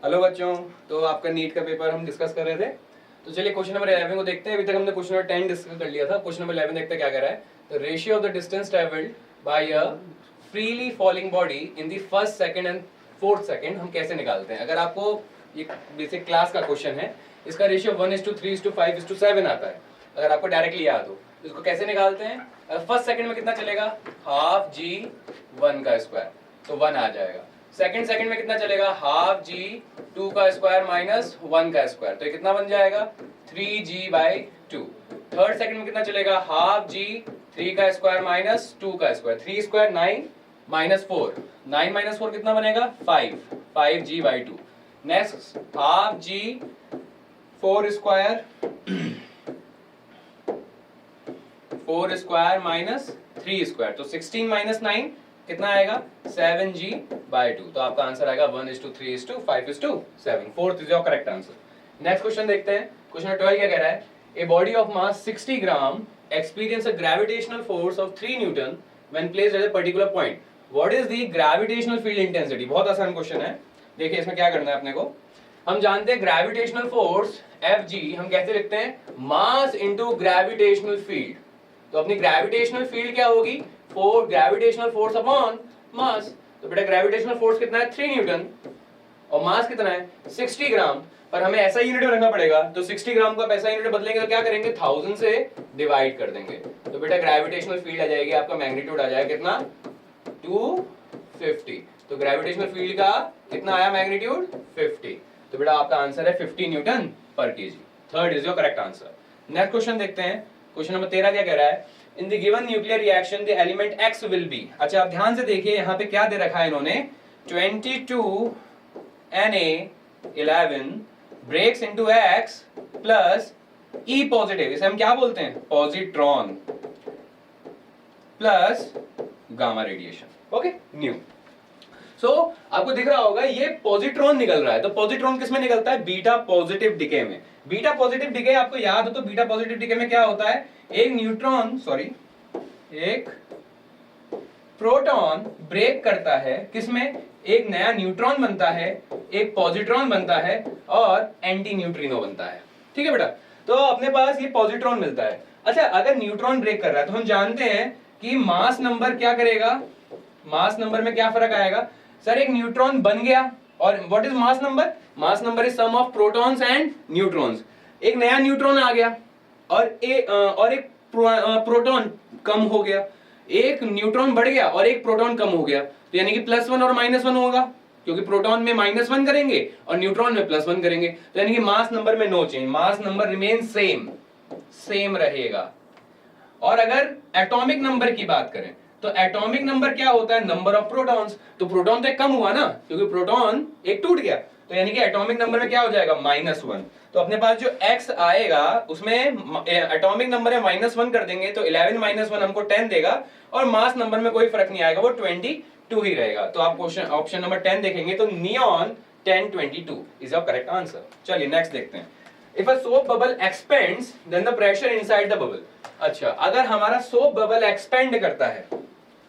Hello बच्चों, तो आपका नीट का पेपर हम डिस्कस कर रहे थे। तो चलिए क्वेश्चन नंबर 11 को देखते हैं। अभी तक हमने क्वेश्चन नंबर 10 डिस्कस कर लिया था। क्वेश्चन नंबर 11 देखते हैं क्या कह रहा है। The ratio of the distance travelled by a freely falling body in the first second and fourth second हम कैसे निकालते हैं। अगर आपको ये बेसिक क्लास का क्वेश्चन है, इसका रेशियो 1:3:5:7 आता है। अगर आपको डायरेक्टली याद हो तो इसको कैसे निकालते हैं। फर्स्ट सेकंड में कितना चलेगा, हाफ जी 1 का स्क्वायर, तो 1 आ जाएगा। सेकंड में कितना चलेगा, हाफ जी 2 का स्क्वायर माइनस 1 का स्क्वायर, तो ये कितना बन जाएगा 3g/2। थर्ड सेकंड में कितना चलेगा, हाफ जी 3 का स्क्वायर माइनस 2 का स्क्वायर, 3 स्क्वायर 9 माइनस 4, 9 माइनस 4 कितना बनेगा 5g/2। नेक्स्ट हाफ जी 4 स्क्वायर माइनस 3 स्क्वायर, तो 16 माइनस 9 कितना आएगा 7g/2। तो आपका आंसर आएगा 1:3:5:7। Fourth is your correct answer. Next question देखते हैं। क्वेश्चन 12 क्या कह रहा है। A body of mass 60 gram experience a gravitational force of 3 Newton when placed at a particular point, what is the gravitational field intensity. बहुत आसान question है। देखिए इसमें क्या करना है अपने को। हम जानते हैं ग्रेविटेशनल फोर्स Fg हम कैसे लिखते हैं, मास इनटू ग्रेविटेशनल फील्ड। तो अपनी ग्रेविटेशनल फील्ड क्या होगी, ग्रेविटेशनल फोर्स अपॉन मास। तो बेटा ग्रेविटेशनल फोर्स कितना है 3 न्यूटन और मास कितना है 60 ग्राम। पर हमें ऐसा यूनिट रखना पड़ेगा, तो 60 ग्राम को आप ऐसा यूनिट बदलेंगे तो क्या करेंगे 1000 से डिवाइड कर देंगे। तो बेटा ग्रेविटेशनल फील्ड आ जाएगी, आपका मैग्नीट्यूड आ जाएगा कितना 250। तो ग्रेविटेशनल फील्ड का कितना आया मैग्नीट्यूड 50। तो बेटा आपका आंसर है 50 न्यूटन पर KG. Third is your correct answer. Next question देखते हैं। क्वेश्चन नंबर 13 क्या कह रहा है। इन the given nuclear reaction the element X will be. अच्छा आप ध्यान से देखिए यहाँ पे क्या दे रखा है इन्होंने, 22Na11 breaks into X plus E positive, इसे हम क्या बोलते हैं positron plus gamma radiation. Okay new. So आपको दिख रहा होगा ये पॉजिट्रॉन निकल रहा है। तो पॉजिट्रॉन किसमें निकलता है, बीटा पॉजिटिव डिके में। बीटा पॉजिटिव डिके आपको याद हो तो बीटा पॉजिटिव डिके में क्या होता है, एक प्रोटॉन ब्रेक करता है किसमें, एक नया न्यूट्रॉन बनता है, एक पॉजिट्रॉन बनता है और एंटी न्यूट्रिनो बनता है। ठीक है बेटा, तो अपने पास ये पॉजिट्रॉन मिलता है। अच्छा अगर न्यूट्रॉन ब्रेक कर रहा है तो हम जानते हैं कि मास नंबर क्या करेगा, मास नंबर में क्या फर्क आएगा। सर एक न्यूट्रॉन बन गया और what is mass number, mass number is sum of protons and neutrons. एक नया न्यूट्रॉन आ गया और एक प्रोटॉन कम हो गया, एक न्यूट्रॉन बढ़ गया और एक प्रोटॉन कम हो गया, तो यानी कि +1 और -1 होगा, क्योंकि प्रोटॉन में -1 करेंगे और न्यूट्रॉन में +1 करेंगे, तो यानी कि मास नंबर में no change, mass number remain same रहेगा। और अगर एटॉमिक नंबर की बात करें तो एटॉमिक नंबर क्या होता है, नंबर ऑफ प्रोटॉन्स। तो प्रोटॉन तो एक कम हुआ ना, क्योंकि प्रोटॉन एक टूट गया, तो यानी कि एटॉमिक नंबर में क्या हो जाएगा -1। तो अपने पास जो x आएगा उसमें एटॉमिक नंबर है -1 कर देंगे तो 11 - 1 हमको 10 देगा और मास नंबर में कोई फर्क नहीं आएगा, वो 22 ही रहेगा। तो आप क्वेश्चन ऑप्शन नंबर 10 देखेंगे तो neon 1022 is your correct answer. चलिए नेक्स्ट देखते हैं। If a soap bubble expands then the pressure inside the bubble. अच्छा अगर हमारा सोप बबल एक्सपेंड करता है,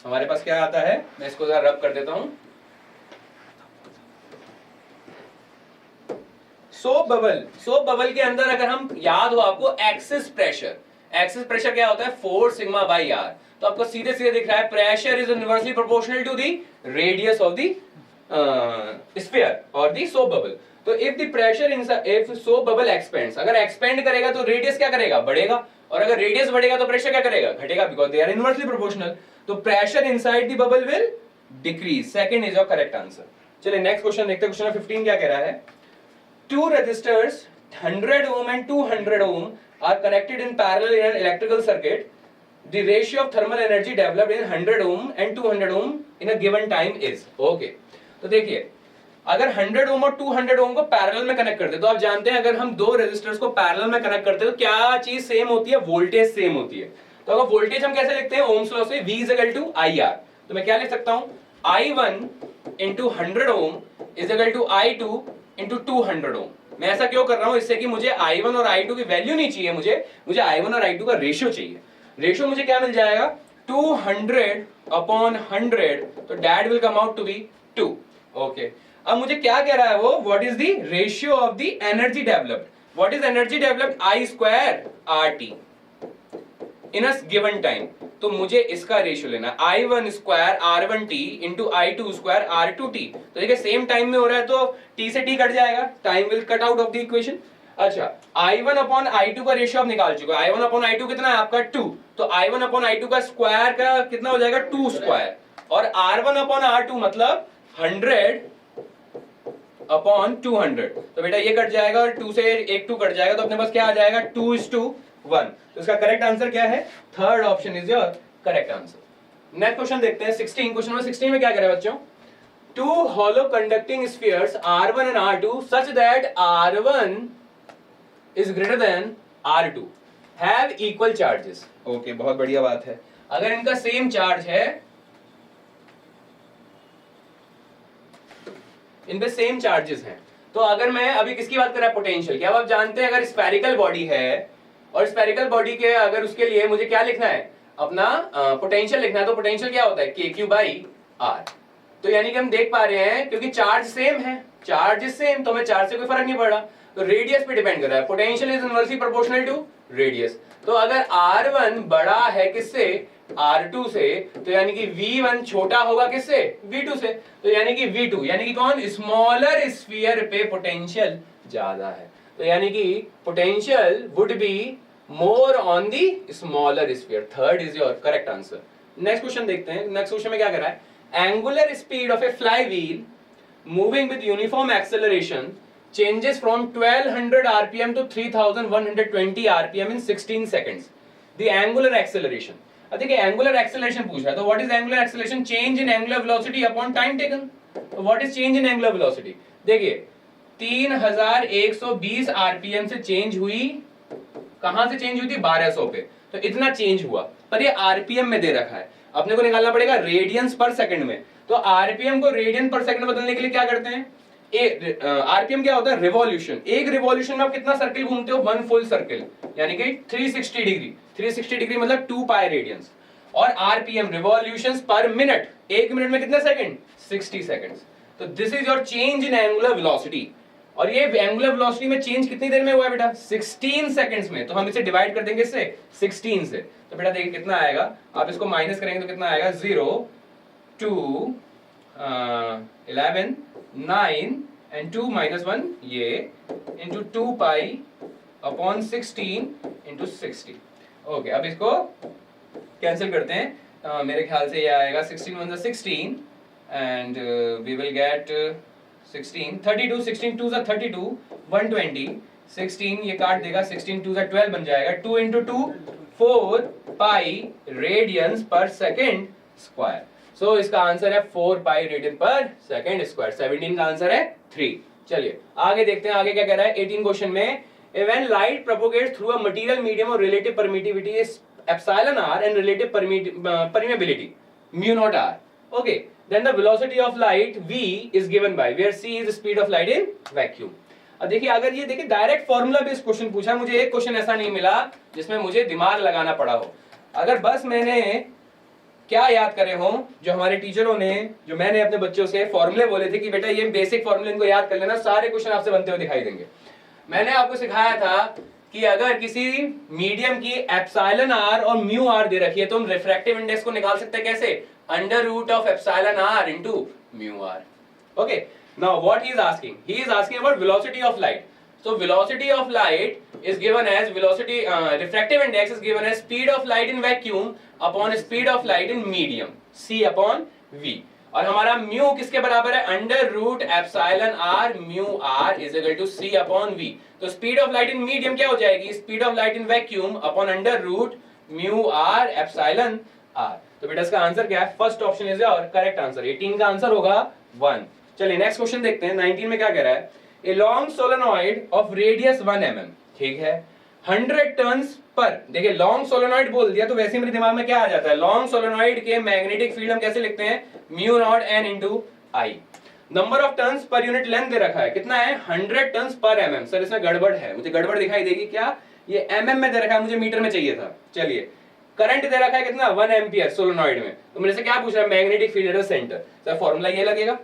हमारे पास क्या आता है, मैं इसको जरा रब कर देता हूं। सोप बबल के अंदर अगर हम याद हो आपको एक्सिस प्रेशर क्या होता है 4 σ/r। तो आपको सीधे सीधे दिख रहा है pressure is inversely proportional to the radius of the sphere और द सोप बबल। तो if the pressure if soap bubble expands, अगर एक्सपेंड करेगा तो रेडियस क्या करेगा बढ़ेगा, और अगर रेडियस बढ़ेगा तो प्रेशर क्या करेगा घटेगा, because they are inversely proportional. तो pressure inside the bubble will decrease. Second is your correct answer. चलिए नेक्स्ट क्वेश्चन देखते हैं। क्वेश्चन 15 क्या कह रहा है। Two resistors 100 ohm and 200 ohm are connected in parallel in an electrical circuit. The ratio of thermal energy developed in 100 ohm and 200 ohm in a given time is. Okay. तो देखिए अगर 100 ohm और 200 ohm को parallel में connect करते हैं, तो आप जानते हैं अगर हम दो रेजिस्टर्स को पैरेलल में कनेक्ट करते हैं तो क्या चीज सेम होती है, वोल्टेज सेम होती है। तो अगर वोल्टेज हम कैसे लिखते हैं ओम्स लॉ से, V = IR। तो मैं क्या लिख सकता हूं I1 × 100 ohm = I2 × 200 ohm। मैं ऐसा क्यों कर रहा हूं, इससे कि मुझे I1 और I2 की वैल्यू नहीं चाहिए, मुझे I1 और I2 का रेशियो चाहिए। रेशियो मुझे क्या मिल जाएगा 200/100, तो that will come out to be 2। Okay अब मुझे क्या कह रहा है वो, what is the ratio of the energy developed, what is energy developed, I square R T in a given time. तो मुझे इसका रेशियो लेना, I one square R one T into I two square R two T. तो देखिए same time में हो रहा है तो टी से टी कट जाएगा, time will cut out of the equation. अच्छा, I one upon I two का रेशियो आप निकाल चुके हो, I one upon I two कितना है आपका 2, तो I one upon I two का स्क्वायर का कितना हो जाएगा 2 स्क्वायर, और R one upon R two मतलब 100 अपॉन 200। तो बेटा ये कट जाएगा और 2 से एक 2 कट जाएगा, तो अपने पास क्या आ जाएगा 2:1। तो इसका करेक्ट आंसर क्या है, third option is your correct answer. Next question देखते हैं 16, क्वेश्चन नंबर 16 में क्या कह रहा है बच्चों, to hollow conducting spheres R1 and R2 such that R1 is greater than R2 have equal charges। Okay, बहुत बढ़िया बात है। अगर इनका सेम चार्ज है, इन पे सेम चार्जेस हैं, तो अगर मैं अभी किसकी बात कर रहा है, पोटेंशियल की। अब आप जानते हैं अगर स्फेरिकल बॉडी है और स्फेरिकल बॉडी के अगर उसके लिए मुझे क्या लिखना है, अपना पोटेंशियल लिखना है, तो पोटेंशियल क्या होता है KQ/R। तो यानी कि हम देख पा रहे हैं क्योंकि चार्ज सेम है, चार्ज सेम, तो हमें चार्ज से कोई फर्क नहीं पड़ रहा, तो रेडियस पे डिपेंड कर रहा है, potential is inversely proportional to radius. तो अगर R1 बड़ा है किससे, R2 से, तो यानी कि V1 छोटा होगा किससे, V2 से, तो यानी कि V2 यानी कि कौन, स्मॉलर स्फीयर पे पोटेंशियल ज्यादा है, तो यानी कि potential would be more on the smaller sphere. Third is your correct answer. Next question देखते हैं, नेक्स्ट क्वेश्चन में क्या कर रहा है, angular speed of a flywheel moving with uniform acceleration changes from 1200 rpm to 3120 rpm in 16 seconds। The angular acceleration, अब देखिए angular acceleration पूछ रहा है, तो what is angular acceleration, change in angular velocity upon time taken. तो what is change in angular velocity, देखिए 3120 RPM से change हुई, कहां से चेंज हुई थी, 1200 पे, तो इतना चेंज हुआ, पर ये आरपीएम में दे रखा है, अपने को निकालना पड़ेगा रेडियंस पर सेकंड में। तो आरपीएम को रेडियन पर सेकंड बदलने के लिए क्या करते हैं, आरपीएम क्या होता है, रिवॉल्यूशन। एक रिवॉल्यूशन में आप कितना सर्किल घूमते हो, 1 फुल सर्किल, यानी कि 360 डिग्री। 360 डिग्री मतलब 2 पाई रेडियंस, और आरपीएम रिवॉल्यूशंस पर मिनट, एक मिनट में कितने सेकंड, 60 सेकंड्स। तो this is your change in angular velocity, और ये एंगुलर वेलोसिटी में चेंज कितनी देर में हुआ है बेटा, 16 सेकंड्स में। तो हम इसे डिवाइड कर देंगे इससे 16 से, तो बेटा देखिए कितना आएगा, आप इसको माइनस करेंगे तो कितना आएगा, 0 2 11 9 and 2 minus 1 ये into 2 pi upon 16 into 60। Okay, अब इसको कैंसिल करते हैं, मेरे ख्याल से ये आएगा 16 1 16 and we will get 16 32, 16 2 32 120, 16 ये काट देगा, 16 2 12 बन जाएगा, 2 into 2 4 पाई रेडियंस पर सेकेंड स्क्वायर। सो इसका आंसर है 4 पाई रेडियन पर सेकेंड स्क्वायर। 17 का आंसर है 3। चलिए आगे देखते हैं, आगे क्या कह रहा है 18 क्वेश्चन में, when light propagates through a material medium और relative permittivity is epsilon r and relative permeability mu naught r, okay, then the velocity of light v is given by, where c is the speed of light in vacuum। अब देखिए, अगर ये देखिए direct formula based question पूछा, मुझे एक question ऐसा नहीं मिला जिसमें मुझे दिमाग लगाना पड़ा हो। अगर बस मैंने क्या याद करे हो, जो हमारे टीचरों ने, जो मैंने अपने बच्चों से फॉर्मूले बोले थे कि बेटा ये बेसिक फॉर्मूले इनको याद कर लेना, सारे क्वेश्चन आपसे बनते हुए दिखाई देंगे। मैंने आपको सिखाया था कि अगर किसी मीडियम की एप्सिलॉन r और म्यू r दे रखी है, तो हम रिफ्रैक्टिव इंडेक्स को निकाल सकते हैं कैसे, under root of epsilon r into mu r। Okay, now what he is asking, he is asking about velocity of light. So velocity of light is given as velocity, refractive index is given as speed of light in vacuum upon speed of light in medium, c upon v। और हमारा mu किसके बराबर है, under root epsilon r mu r is equal to c upon v। तो speed of light in medium क्या हो जाएगी, speed of light in vacuum upon under root mu r epsilon r। तो बेटा इसका आंसर क्या है, first option is your correct answer. 18 का आंसर होगा 1। चलिए नेक्स्ट क्वेश्चन देखते हैं, 19 में क्या कह रहा है, A long solenoid of radius 1 mm, ठीक है, 100 टर्न्स पर, देखिए लॉन्ग सोलेनॉइड बोल दिया तो वैसे ही मेरे दिमाग में क्या आ जाता है, लॉन्ग सोलेनॉइड के मैग्नेटिक फील्ड हम कैसे लिखते हैं, mu naught n into I। Number of turns पर यूनिट लेंथ दे रखा है, कितना है, 100 टर्न्स पर mm। सर इसमें गड़बड़ है, मुझे गड़बड़ दिखाई देगी क्या, ये mm में दे रखा है, मुझे मीटर में चाहिए था। चलिए करंट दे रखा है कितना, 1 एम्पियर सोलेनॉइड में, तो मेरे से क्या पूछ रहा है, magnetic field at the centre. Sir formula ये लगेगा,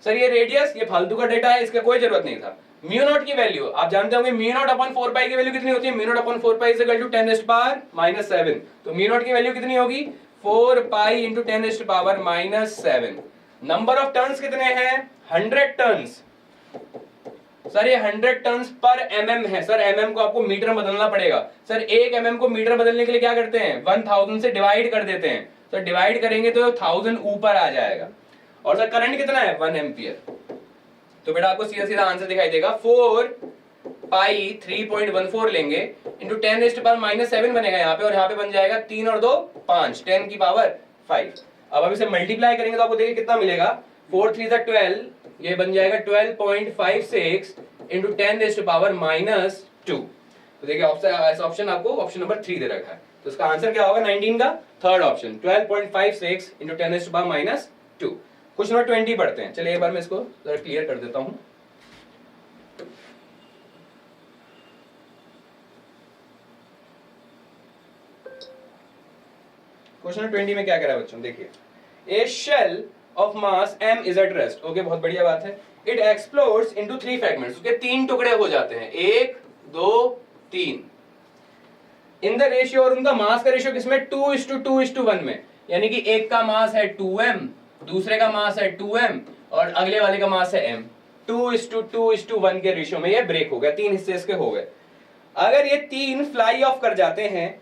सर ये रेडियस, ये फालतू का डेटा है, इसका कोई जरूरत नहीं था। म्यू नॉट की वैल्यू आप जानते होंगे, म्यू नॉट अपॉन 4 पाई की वैल्यू कितनी होती है? Mu naught upon 4 pi is equal to 10 raised power -7। तो म्यू नॉट की वैल्यू कितनी होगी? 4 pi into 10 raised power -7। Number of turns कितने हैं? 100 टर्न्स। सर ये 100 टर्न्स पर mm है। सर mm को आपको मीटर में बदलना पड़ेगा। सर 1 mm को मीटर बदलने के लिए क्या करते हैं? 1000 से डिवाइड कर देते हैं। तो डिवाइड करेंगे तो 1000 ऊपर आ जाएगा। और सर करंट कितना है? 1 एम्पियर। तो बेटा आपको सीधा सीधा आंसर दिखाई देगा, 4 पाई 3.14 लेंगे इंटू 10 रेज़्ड पावर -7 बनेगा यहाँ पे, और यहाँ पे बन जाएगा 3 और 2 5, 10 की पावर 5। अब अभी से मल्टीप्लाई करेंगे तो आपको देखिए कितना मिलेगा, 4 3 12, ये बन जाएगा 12.56 इंटू 10 रेज़्ड पावर -2। तो देखिए ऑप्शन आपको ऑप्शन नंबर 3 दे रखा है, तो इसका आंसर क्या होगा? 19 का third option, 12.56 into 10 raised power -2। Question number 20 पढ़ते हैं। चलिए एक बार मैं इसको जरा क्लियर कर देता हूं। क्वेश्चन नंबर 20 में क्या कह रहा है बच्चों, देखिए, a shell of mass m is at rest. Okay, बहुत बढ़िया बात है। इट एक्सप्लोड्स इनटू 3 फ्रैगमेंट्स, उसके 3 टुकड़े हो जाते हैं, 1 2 3। इन द रेशियो, और उनका मास का रेशियो किसमें? 2:2:1 में, यानी कि एक का मास है 2m, दूसरे का मास है 2m, और अगले वाले का मास है m। 2:2:1 के रेशियो में ये ब्रेक हो गया, 3 हिस्से इसके हो गए। अगर ये 3 फ्लाई ऑफ कर जाते हैं,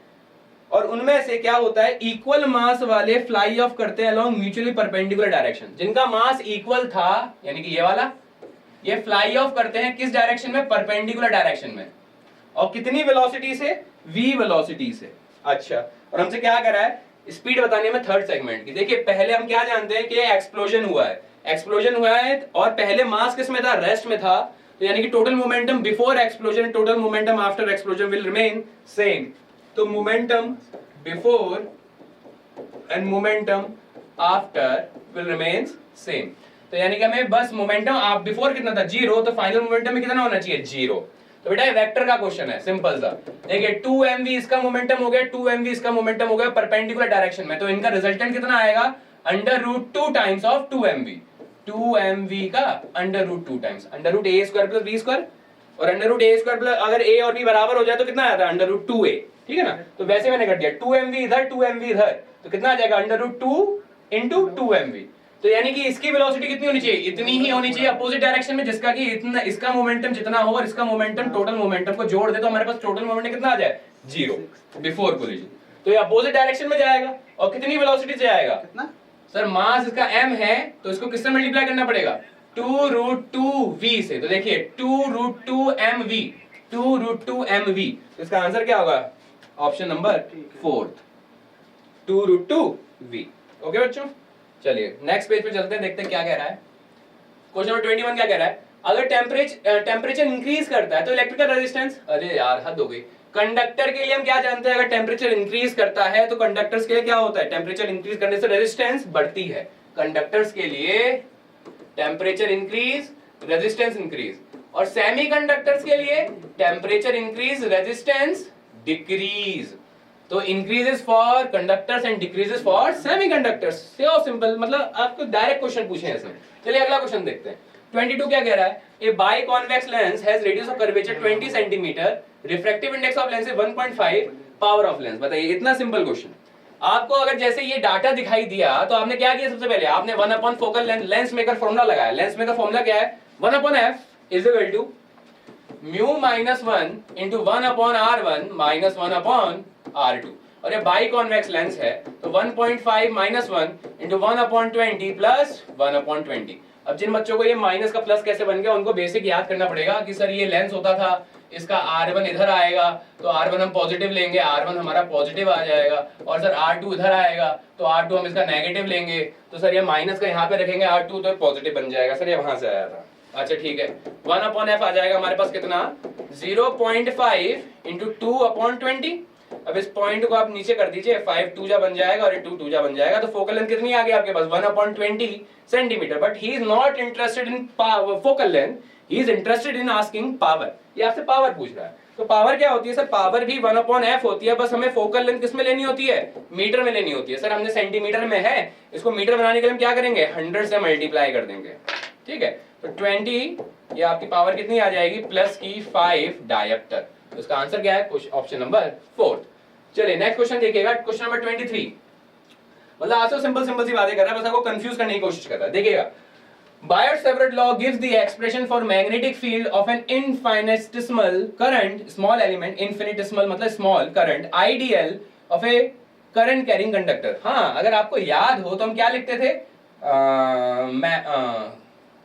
और उनमें से क्या होता है, इक्वल मास वाले फ्लाई ऑफ करते हैं अलोंग म्यूचुअली परपेंडिकुलर डायरेक्शन। जिनका मास इक्वल था, यानी कि ये वाला, ये फ्लाई ऑफ करते हैं किस डायरेक्शन में? परपेंडिकुलर डायरेक्शन में। और कितनी वेलोसिटी से? v वेलोसिटी से। अच्छा, और हमसे क्या कह रहा है? स्पीड बताने में थर्ड सेगमेंट की। देखिए पहले हम क्या जानते हैं कि एक्सप्लोजन हुआ है, एक्सप्लोजन हुआ है, और पहले मास किस में था? रेस्ट में था। तो यानी कि total momentum before explosion, total momentum after explosion will remain same. तो momentum before and momentum after will remain same. तो यानी कि हमें बस मोमेंटम आप बिफोर कितना था? 0, तो फाइनल मोमेंटम में कितना होना चाहिए? 0। तो बेटा ये वेक्टर का क्वेश्चन है, सिंपल सा। देखिए 2mv इसका मोमेंटम हो गया, 2mv इसका मोमेंटम हो गया परपेंडिकुलर डायरेक्शन में, तो इनका रिजल्टेंट कितना आएगा? √2 टाइम्स ऑफ 2mv। 2mv का √2 टाइम्स √a² + b², और √a² प्लस, अगर a और b बराबर हो जाए तो कितना आता है? √2a। ठीक है ना? तो वैसे मैंने कर दिया, 2mv इधर 2mv इधर, तो कितना आ जाएगा? √2 इंटू 2mv। तो यानी कि इसकी वेलोसिटी कितनी होनी चाहिए? इतनी ही होनी चाहिए अपोजिट डायरेक्शन में, जिसका कि इतना, इसका मोमेंटम जितना हो और इसका मोमेंटम, टोटल मोमेंटम को जोड़ दे तो हमारे पास टोटल मोमेंटम कितना आ जाए? 0 बिफोर कोलिजन। तो ये अपोजिट डायरेक्शन में जाएगा, और कितनी वेलोसिटी से जाएगा? कितना? सर मास इसका m है, तो इसको किससे मल्टीप्लाई करना पड़ेगा? 2√2v से। तो देखिए 2√2mv, 2√2mv। तो इसका आंसर क्या होगा? Option number 4, 2√2v। ओके बच्चों, चलिए नेक्स्ट पेज पे चलते हैं, देखते हैं क्या कह रहा है। क्वेश्चन नंबर 21 क्या कह रहा है? अगर टेम्परेचर इंक्रीज करता है तो इलेक्ट्रिकल रेजिस्टेंस, अरे यार हद हो गई। कंडक्टर के लिए हम क्या जानते हैं? अगर टेम्परेचर इंक्रीज करता है तो कंडक्टर्स के लिए क्या होता है? टेम्परेचर इंक्रीज करने से रेजिस्टेंस बढ़ती है। कंडक्टर्स के लिए टेम्परेचर इंक्रीज, रेजिस्टेंस इंक्रीज, और सेमीकंडक्टर्स के लिए टेम्परेचर इंक्रीज, रेजिस्टेंस डिक्रीज। तो increases for conductors and decreases for semiconductors. So simple, मतलब आपको डायरेक्ट क्वेश्चन पूछे हैं इसमें। चलिए अगला क्वेश्चन देखते हैं। 22 क्या कह रहा है? A biconvex lens has radius of curvature 20 centimetre, refractive index of lens है 1.5, पावर ऑफ लेंस। बताइए, इतना सिंपल क्वेश्चन। आपको अगर जैसे ये डाटा दिखाई दिया तो आपने क्या किया? सबसे पहले आपने 1 focal length, lens maker formula लगाया। लेंस मेकर फॉर्मूला क्या है? 1/f is equal to mu -1 into 1/r1 minus 1/r2। और ये बाई कॉन्वेक्स लेंस है, तो 1.5 -1 इंटू 1/20 प्लस 1/20। अब जिन बच्चों को ये माइनस का प्लस कैसे बन गया, उनको बेसिक याद करना पड़ेगा कि सर ये लेंस होता था, इसका R1 इधर आएगा, तो R1 हम पॉजिटिव लेंगे, R1 हमारा पॉजिटिव आ जाएगा, और सर R2 इधर आएगा, तो R2 हम इसका नेगेटिव लेंगे, तो सर ये माइनस का यहाँ पे रखेंगे R2, तो पॉजिटिव बन जाएगा। सर ये वहां से आया था। अच्छा ठीक है, 1/f आ जाएगा हमारे पास कितना? 0.5 इंटू 2/20। अब इस पॉइंट को आप नीचे कर दीजिए, 5 2 जा बन जाएगा और 2 2 जा बन जाएगा, तो फोकल लेंथ कितनी आ गई आपके पास? 1/20 centimetre. But he is not interested in focal length, he is interested in asking power. ये आपसे पावर पूछ रहा है। तो पावर क्या होती है सर? पावर भी 1/f होती है, बस हमें फोकल लेंथ किस में लेनी होती है? मीटर में लेनी होती है। सर हमने सेंटीमीटर में है, इसको मीटर बनाने के लिए हम क्या करेंगे? 100 से मल्टीप्लाई कर देंगे। ठीक है, तो 20 ये आपकी पावर कितनी आ जाएगी प्लस की 5 डायोप्टर। तो इसका आंसर क्या है ऑप्शन नंबर 4। चलिए नेक्स्ट क्वेश्चन देखिएगा, क्वेश्चन नंबर 23। मतलब आज तो सिंपल सिंपल सी बातें कर रहा है, बस आपको कंफ्यूज करने की कोशिश कर रहा है। देखिएगा, Biot-Savart law gives the expression for magnetic field of an infinitesimal current, small element, infinitesimal मतलब small current, ideal of a current carrying conductor। हाँ, अगर आपको याद हो तो हम क्या लिखते थे,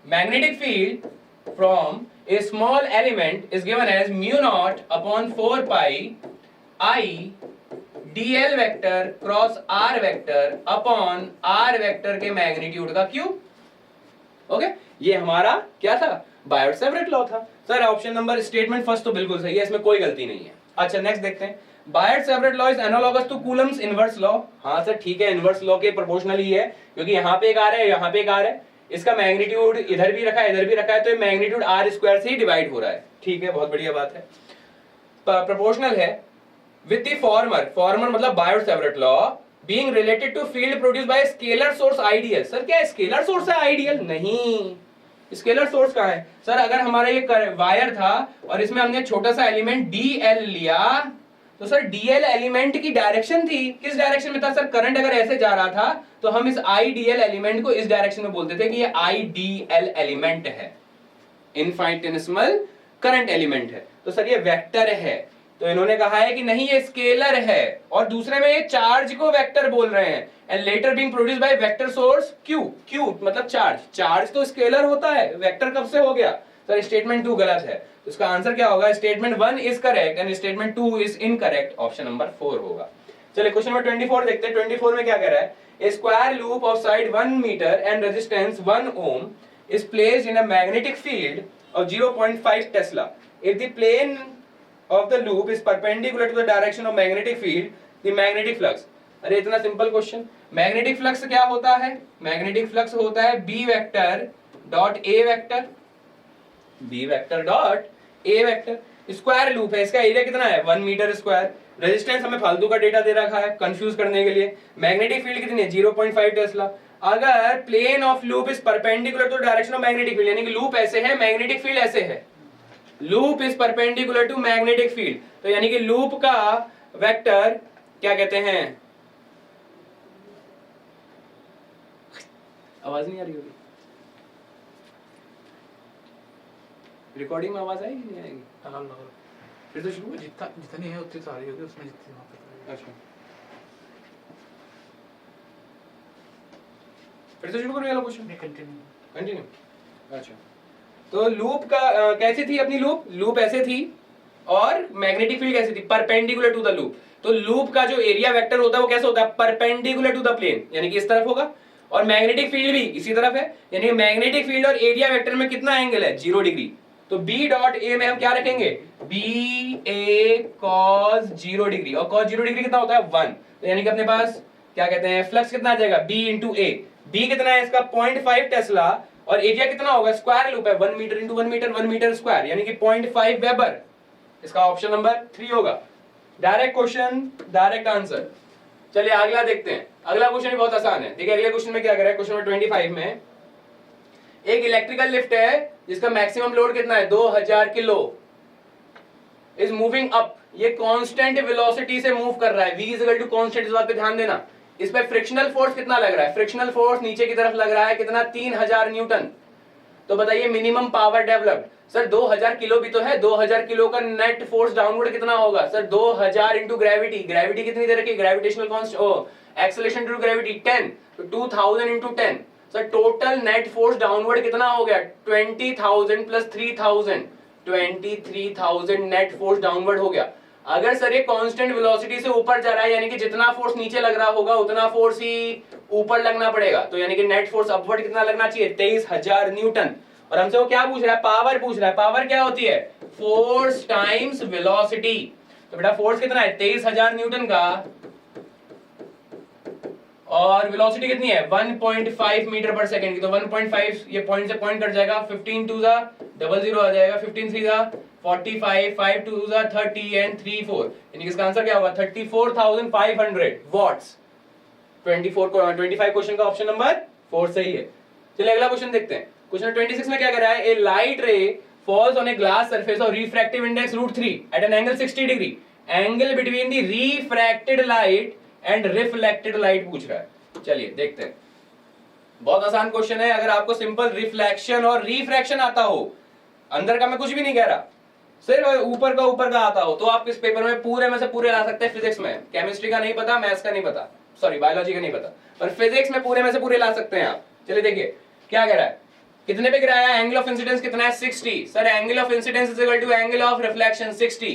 magnetic field from a small element is given as mu naught upon 4 pi I dl vector cross r vector upon r vector के मैग्नीट्यूड का क्यूब। ओके, ये हमारा क्या था, बायोट-सेवरेट लॉ था। Sir option number statement first तो बिल्कुल सही है, इसमें कोई गलती नहीं है। अच्छा नेक्स्ट देखते हैं, Biot Savart law is analogous to Coulomb's inverse law. हाँ सर ठीक है, इनवर्स लॉ के प्रोपोर्शनल ही है, क्योंकि यहाँ पे एक आ रहा है, यहाँ पे एक आ रहा है, इसका मैग्नीट्यूड इधर भी रखा है इधर भी रखा है, तो ये मैग्नीट्यूड r स्क्वायर से ही डिवाइड हो रहा है। ठीक है, बहुत बढ़िया बात है, प्रोपोर्शनल है। विद द फॉर्मर मतलब Biot Savart law being related to field produced by scalar source ideal। Sir क्या स्केलर सोर्स है आइडियल? नहीं, स्केलर सोर्स कहाँ है सर? अगर हमारा ये वायर था और इसमें हमने छोटा सा एलिमेंट dl लिया, तो सर dl एलिमेंट की डायरेक्शन थी, किस डायरेक्शन में था सर? करंट अगर ऐसे जा रहा था तो हम इस idl एलिमेंट को इस डायरेक्शन में बोलते थे कि ये idl एलिमेंट है, इनफाइनिटेसिमल करंट एलिमेंट है। तो सर ये वेक्टर है, तो इन्होंने कहा है कि नहीं ये स्केलर है, और दूसरे में ये चार्ज को वेक्टर बोल रहे हैं, and later being produced by vector source q। q मतलब चार्ज, चार्ज तो स्केलर होता है, वेक्टर कब से हो गया सर? स्टेटमेंट 2 गलत है, तो इसका आंसर क्या होगा? Statement 1 is correct and statement 2 is incorrect, option number 4 होगा। चलिए क्वेश्चन नंबर 24 देखते हैं। 24 में क्या कह रहा है, a square loop of side 1 metre and resistance 1 ohm is placed in a magnetic field of 0.5 tesla. If the plane of the loop is perpendicular to the direction of magnetic field, the magnetic flux। अरे इतना simple question, magnetic flux क्या होता है? Magnetic flux होता है b vector dot a vector, b vector dot a vector. Square loop है, इसका area कितना है? 1 मीटर स्क्वायर। रेजिस्टेंस हमें फालतू का डेटा दे रखा है कंफ्यूज करने के लिए। मैग्नेटिक फील्ड कितनी है? 0.5 टेस्ला। अगर plane of loop is perpendicular to direction of magnetic field, यानी कि लूप ऐसे है, मैग्नेटिक फील्ड ऐसे है, loop is perpendicular to magnetic field, तो यानी कि लूप का वेक्टर क्या कहते हैं? आवाज नहीं आ रही होगी, रिकॉर्डिंग में आवाज आएगी नहीं आएगी? फिर तो शुरू, जितनी है उतनी सारी होगी, उसमें जितनी। अच्छा फिर से शुरू करो वाला क्वेश्चन, कंटिन्यू। अच्छा, तो लूप का कैसी थी अपनी लूप ऐसे थी, और मैग्नेटिक फील्ड कैसी थी? Perpendicular to the loop. तो लूप का जो एरिया वेक्टर होता है वो कैसे होता है? परपेंडिकुलर टू द प्लेन, यानी कि इस तरफ होगा, और मैग्नेटिक फील्ड भी इसी तरफ है, यानी कि मैग्नेटिक फील्ड और एरिया वेक्टर में कितना एंगल है? 0 डिग्री। तो b डॉट a में हम क्या रखेंगे? ba cos 0 डिग्री, और cos 0 डिग्री कितना होता है? 1। तो यानी कि अपने पास क्या कहते हैं, फ्लक्स कितना आ जाएगा? b into a। b कितना है इसका? 0.5 टेस्ला, और एरिया कितना होगा? स्क्वायर लूप है, 1 metre into 1 metre, 1 metre square, यानी कि 0.5 वेबर। इसका ऑप्शन नंबर 3 होगा। Direct question, direct answer. चलिए अगला देखते हैं। अगला क्वेश्चन भी बहुत आसान है। देखिए अगले क्वेश्चन में क्या कर रहा है, क्वेश्चन नंबर 25 में एक इलेक्ट्रिकल लिफ्ट है जिसका मैक्सिमम लोड कितना है? 2000 किलो, इज मूविंग अप। ये कांस्टेंट वेलोसिटी से मूव कर रहा है, v is equal to constant, इस बात पे ध्यान देना। इस पे फ्रिक्शनल फोर्स कितना लग रहा है? फ्रिक्शनल फोर्स नीचे की तरफ लग रहा है, कितना? 3000 न्यूटन। तो बताइए minimum power developed. Sir 2000 kilo भी तो है, 2000 किलो का नेट फोर्स डाउनवर्ड कितना होगा? सर 2000 इंटू ग्रेविटी, ग्रेविटी कितनी दे रखी है? Gravitational constant, acceleration to gravity 10, तो 2000 into 10। Sir total net force downward कितना हो गया? 20,000 प्लस 3000, 23,000 नेट फोर्स डाउनवर्ड हो गया। अगर सर ये कांस्टेंट वेलोसिटी से ऊपर जा रहा है, यानी कि जितना फोर्स नीचे लग रहा होगा उतना फोर्स ही ऊपर लगना पड़ेगा, तो यानी कि नेट फोर्स अपवर्ड कितना लगना चाहिए? 23,000 न्यूटन। और हमसे वो क्या पूछ रहा है? पावर पूछ रहा है। पावर क्या होती है? Force times velocity. तो बेटा फोर्स कितना है? 23,000 न्यूटन का, और वेलोसिटी कितनी है? 1.5 मीटर पर सेकंड की। तो 1.5 ये पॉइंट से पॉइंट कट जाएगा, 15 2 जा 00 आ जाएगा, 15 3 जा 45, 5 2 जा 30 एंड 3 4, यानी कि इसका आंसर क्या होगा? 34,500 वॉट्स। 25 क्वेश्चन का ऑप्शन नंबर 4 सही है। चलिए अगला क्वेश्चन देखते हैं। क्वेश्चन 26 में क्या कह रहा है, ए लाइट रे falls on a glass surface of refractive index √3 at an angle 60 degree, angle between the refracted light and reflected light पूछ रहा है। चलिए देखते हैं, बहुत आसान क्वेश्चन है। अगर आपको सिंपल रिफ्लेक्शन और रिफ्रैक्शन आता हो, अंदर का मैं कुछ भी नहीं कह रहा, सिर्फ ऊपर का आता हो, तो आप इस पेपर में पूरे में से पूरे ला सकते हैं। फिजिक्स में, केमिस्ट्री का नहीं पता, मैथ्स का नहीं पता, सॉरी बायोलॉजी का नहीं पता, पर फिजिक्स में पूरे में से पूरे ला सकते हैं आप। चलिए देखिए क्या कह रहा है, कितने पे गिराया है, एंगल ऑफ इंसिडेंस कितना है 60। Sir angle of incidence is equal to angle of reflection 60।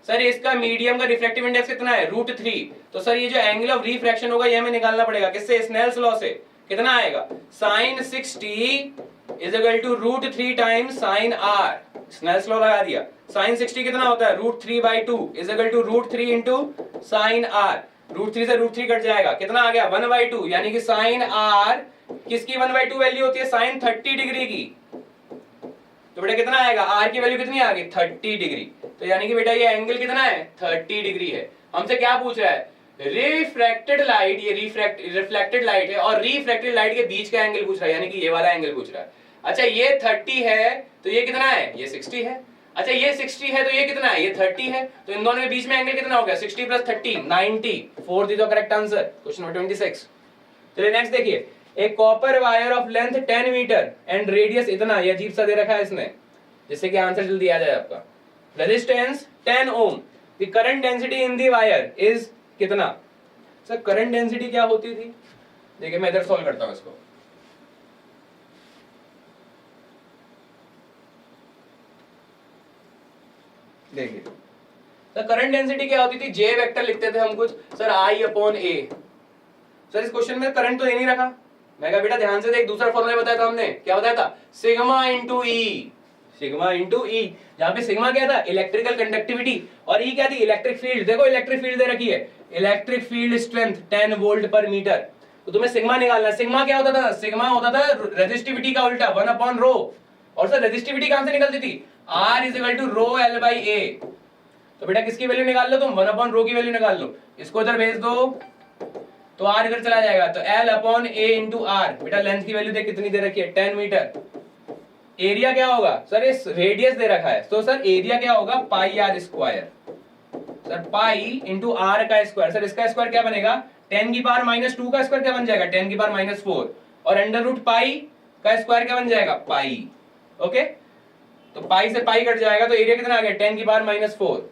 Sir इसका मीडियम का रिफ्लेक्टिव इंडेक्स कितना है √3। तो सर ये जो एंगल ऑफ रिफ्रैक्शन होगा ये हमें निकालना पड़ेगा किससे, स्नेल्स लॉ से। कितना आएगा, sin 60 is equal to √3 times sin r। Snell's law लगा दिया। sin 60 कितना होता है, √3/2 is equal to √3 into sin r। √3 से √3 कट जाएगा, कितना आ गया 1/2, यानी कि sin r किसकी 1/2 वैल्यू होती है, sin 30 डिग्री की। तो बेटा कितना आएगा, r की वैल्यू कितनी आ गई 30 डिग्री। तो यानी कि बेटा ये एंगल कितना है 30 डिग्री है। हमसे क्या पूछ रहा है, रिफ्रैक्टेड लाइट, ये रिफ्लेक्टेड लाइट है और रिफ्रैक्टेड लाइट के बीच का एंगल पूछ रहा है, यानी कि ये वाला एंगल पूछ रहा है। अच्छा ये 30 है तो ये कितना है, ये 60 है। अच्छा ये 60 है तो ये कितना है, ये 30 है। तो इन दोनों के बीच में एंगल कितना हो गया, 60 + 30 90। 4 is the correct answer, question number 26। चलिए नेक्स्ट देखिए, एक copper wire of length 10 metre and radius इतना, ये अजीब सा दे रखा है इसने, जिससे कि आंसर जल्दी आ जाए आपका। Resistance 10 ohm, the current density in the wire is कितना। सर करंट डेंसिटी क्या होती थी, देखिए मैं इधर सॉल्व करता हूं इसको। देखिए सर करंट डेंसिटी क्या होती थी, जे वेक्टर लिखते थे हम कुछ, सर I/A। सर इस क्वेश्चन में करंट तो ये नहीं रखा। मैं कहा बेटा ध्यान से देख, दूसरा फॉर्मूला बताया था हमने, क्या बताया था, सिग्मा इंटू ई। सिग्मा इंटू ई, जहां पे सिग्मा क्या था, इलेक्ट्रिकल कंडक्टिविटी, और ई क्या थी, इलेक्ट्रिक फील्ड। देखो इलेक्ट्रिक फील्ड दे रखी है, इलेक्ट्रिक फील्ड स्ट्रेंथ 10 वोल्ट पर मीटर। तो तुम्हें सिग्मा निकालना है। सिग्मा क्या होता था, सिग्मा होता था रेजिस्टिविटी का उल्टा 1/ρ। और सर रेजिस्टिविटी कहां से निकलती थी, R is equal to ρL/A। तो बेटा किसकी वैल्यू निकाल लो तुम, 1/ρ की वैल्यू निकाल लो। इसको इधर भेज दो तो R इधर चला जाएगा, तो L/A इंटू R। बेटा लेंथ की वैल्यू देख कितनी दे रखी है, 10 मीटर। एरिया क्या होगा, सर इस रेडियस दे रखा है, तो सर एरिया क्या होगा πr square. Sir pi into R का स्क्वायर, सर इसका स्क्वायर क्या बनेगा, 10 की पावर -2 का स्क्वायर क्या बन जाएगा, 10 की पावर -4, और अंडर रूट पाई का स्क्वायर क्या बन जाएगा, पाई। ओके, तो पाई से पाई कट जाएगा, तो एरिया कितना आ गया, 10 की पावर -4,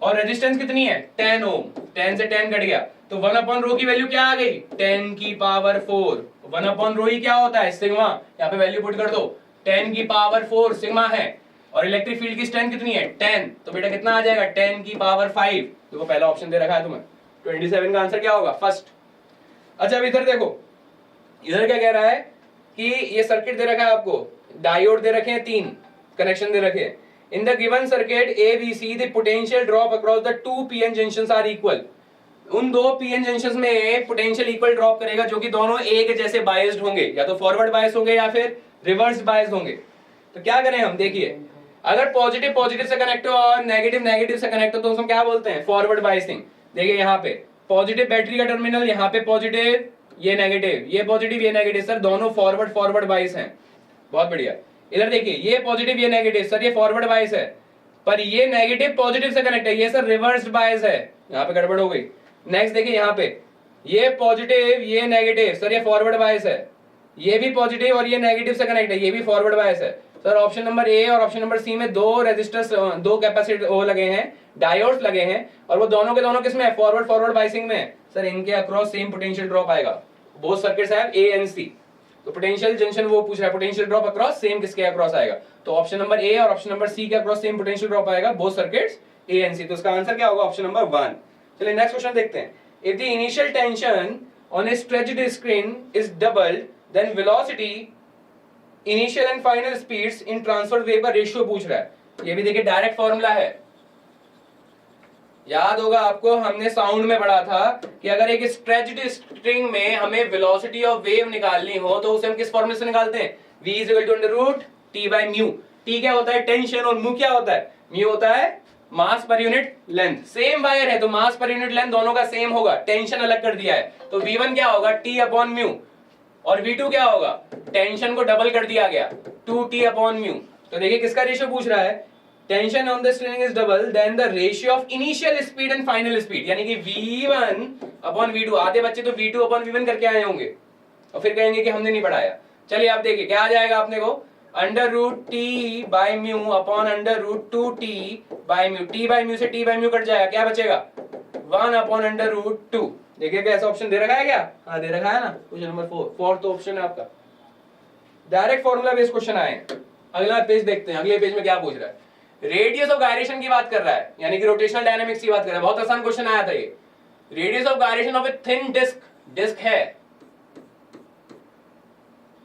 और रेजिस्टेंस कितनी है 10 ओम, 10 से 10 कट गया, तो 1/ρ की वैल्यू क्या आ गई, 10 की पावर 4। 1/ρ ही क्या होता है, सिग्मा। यहाँ पे वैल्यू पुट कर दो, 10 की पावर 4 सिग्मा है, और इलेक्ट्रिक फील्ड की स्ट्रेंथ कितनी है 10, तो बेटा कितना आ जाएगा 10 की पावर 5। देखो पहला ऑप्शन दे रखा है तुम्हें, 27 का आंसर क्या होगा, फर्स्ट। अच्छा अब इधर देखो, इधर क्या कह रहा है कि ये सर्किट दे रखा है आपको, डायोड दे रखे हैं, 3 कनेक्शन दे रखे हैं। In the given circuit ABC the potential drop across the 2 PN junctions are equal. उन 2 PN जंक्शंस में पोटेंशियल इक्वल ड्रॉप करेगा, जो कि दोनों एक जैसे बायस्ड होंगे, या तो फॉरवर्ड बायस होंगे या फिर रिवर्स बायस्ड होंगे। तो क्या करें हम, देखिए अगर पॉजिटिव पॉजिटिव से कनेक्ट हो और नेगेटिव नेगेटिव से कनेक्ट हो तो उसको क्या बोलते हैं, फॉरवर्ड बायसिंग। देखिए यहाँ पे पॉजिटिव बैटरी का टर्मिनल, यहाँ पे पॉजिटिव, ये नेगेटिव, ये पॉजिटिव ये नेगेटिव, सर दोनों फॉरवर्ड फॉरवर्ड बायस हैं। बहुत बढ़िया। इधर देखिए ये पॉजिटिव ये नेगेटिव, सर ये फॉरवर्ड बायस है, पर ये नेगेटिव पॉजिटिव से कनेक्ट है, ये सर रिवर्स्ड बायस है, यहाँ पे गड़बड़ हो गई। नेक्स्ट देखिए यहाँ पे ये पॉजिटिव ये नेगेटिव, सर ये फॉरवर्ड बायस है, ये भी पॉजिटिव और ये नेगेटिव से कनेक्ट है, ये भी फॉरवर्ड बायस है। सर ऑप्शन नंबर ए और ऑप्शन नंबर सी में 2 रेजिस्टर्स, 2 कैपेसिटर वो लगे हैं, डायोड्स लगे हैं, और वो दोनों के दोनों किसमें है, फॉरवर्ड फॉरवर्ड बायसिंग में है। सर इनके अक्रॉस सेम पोटेंशियल ड्रॉप आएगा, both circuits have A and C. तो पोटेंशियल जंक्शन वो पूछ रहा है, पोटेंशियल ड्रॉप अक्रॉस सेम किसके अक्रॉस आएगा, तो ऑप्शन नंबर ए और ऑप्शन नंबर सी के अक्रॉस सेम पोटेंशियल ड्रॉप आएगा, both circuits A and C. तो इसका आंसर क्या होगा, ऑप्शन नंबर 1। चलिए नेक्स्ट क्वेश्चन देखते हैं। If the initial tension on a stretched screen is doubled, then velocity, initial and final speeds in transfer wave का ratio पूछ रहा है। ये भी देखिए डायरेक्ट फॉर्मूला है, याद होगा आपको, हमने साउंड में पढ़ा था कि अगर एक स्ट्रेच्ड स्ट्रिंग में हमें वेलोसिटी ऑफ वेव निकालनी हो तो उसे हम किस फॉर्मूले से निकालते हैं, v is equal to under root t/μ। t क्या होता है, टेंशन, और mu क्या होता है, mu होता है मास पर यूनिट लेंथ। सेम वायर है तो मास पर यूनिट लेंथ दोनों का सेम होगा, टेंशन अलग कर दिया है, तो v1 क्या होगा, t/μ। और V2 क्या होगा, टेंशन को डबल कर दिया गया 2T अपॉन म्यू। तो देखिए किसका रेशियो पूछ रहा है, tension on the string is double then the ratio of initial speed and final speed, यानी कि V1 अपॉन V2। आधे बच्चे तो V2 अपॉन V1 करके आए होंगे और फिर कहेंगे कि हमने नहीं पढ़ाया। चलिए आप देखिए क्या आ जाएगा अपने को, under root T by mu upon under root 2T by mu. T by mu से टी बाई म्यू कट जाएगा, क्या बचेगा 1 अपॉन अंडर रूट 2। देखिए कैसा ऑप्शन दे रखा है क्या, हाँ दे रखा है ना, क्वेश्चन नंबर 4 फोर्थ ऑप्शन है आपका। डायरेक्ट फॉर्मूला बेस्ड क्वेश्चन आए हैं। अगला पेज देखते हैं, अगले पेज में क्या पूछ रहा है, रेडियस ऑफ गायरेशन की बात कर रहा है, यानी कि रोटेशनल डायनामिक्स की बात कर रहा है। बहुत आसान क्वेश्चन आया था ये। Radius of gyration of a thin disc है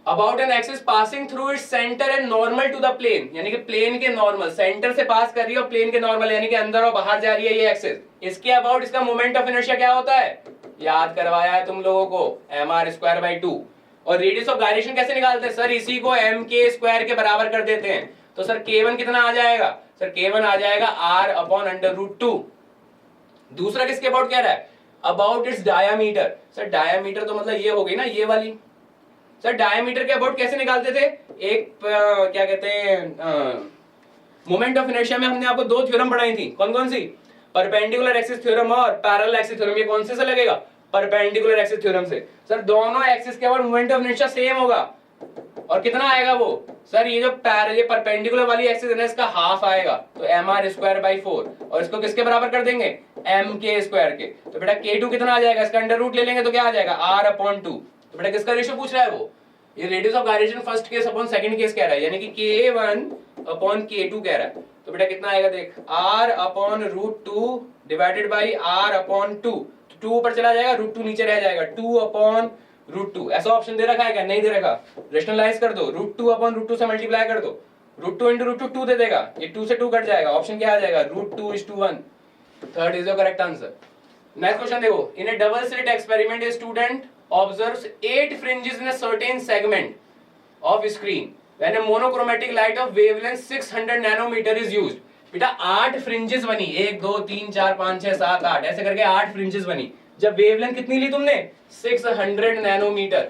about an axis passing through its centre and normal to the plane, यानी कि प्लेन के नॉर्मल, सेंटर से पास कर रही है और प्लेन के नॉर्मल, यानी कि अंदर और बाहर जा रही है ये एक्सिस। इसके अबाउट इसका मोमेंट ऑफ इनर्शिया क्या होता है, याद करवाया है तुम लोगों को, mr²/2। और रेडियस ऑफ गायरेशन कैसे निकालते हैं सर, इसी को mk² के बराबर कर देते हैं। तो सर k1 कितना आ जाएगा, सर k1 आ जाएगा r अपॉन अंडर रूट 2। दूसरा किसके अबाउट कह रहा है, about it's diameter. Sir diameter तो मतलब ये हो गई ना ये वाली। सर डायमीटर के अबाउट कैसे निकालते थे, एक क्या कहते हैं मोमेंट ऑफ इनर्शिया में हमने आपको दो थ्योरम पढ़ाई थी, कौन कौन सी, परपेंडिकुलर एक्सिस थ्योरम और पैरेलल एक्सिस थ्योरम। ये कौन से लगेगा, परपेंडिकुलर एक्सिस थ्योरम से। सर दोनों एक्सिस के about moment of inertia same होगा, और कितना आएगा वो, सर ये जो ये परपेंडिकुलर वाली एक्सिस है ना, इसका हाफ आएगा, तो mr²/4, और इसको किसके बराबर कर देंगे, mk² के। तो बेटा k2 कितना आ जाएगा, इसका अंडर रूट ले लेंगे तो क्या आ जाएगा r अपॉन 2। तो बेटा किसका रेशियो पूछ रहा है वो, ये radius of gyration first case upon second case कह रहा है, यानी कि k1 अपॉन k2 कह रहा है। तो बेटा कितना आएगा देख, r upon root 2 divided by r upon 2। 2 ऊपर चला जाएगा, रूट 2 नीचे रह जाएगा, 2 अपॉन रूट 2। ऐसा ऑप्शन दे रखा है क्या, नहीं दे रखा, रेशनलाइज कर दो, रूट 2 अपॉन रूट 2 से मल्टीप्लाई कर दो, रूट 2 इंटू रूट 2 2 दे देगा, ये 2 से 2 कट जाएगा, ऑप्शन क्या आ जाएगा, root 2:1। Third is your correct answer. Next question देखो, in a double slit experiment a student observes 8 fringes in a certain segment of screen when a monochromatic light of wavelength 600 nanometer is used। बेटा 8 fringes बनी, 1 2 3 4 5 6 7 8 ऐसे करके 8 fringes बनी। जब wavelength कितनी ली तुमने, 600 nanometre.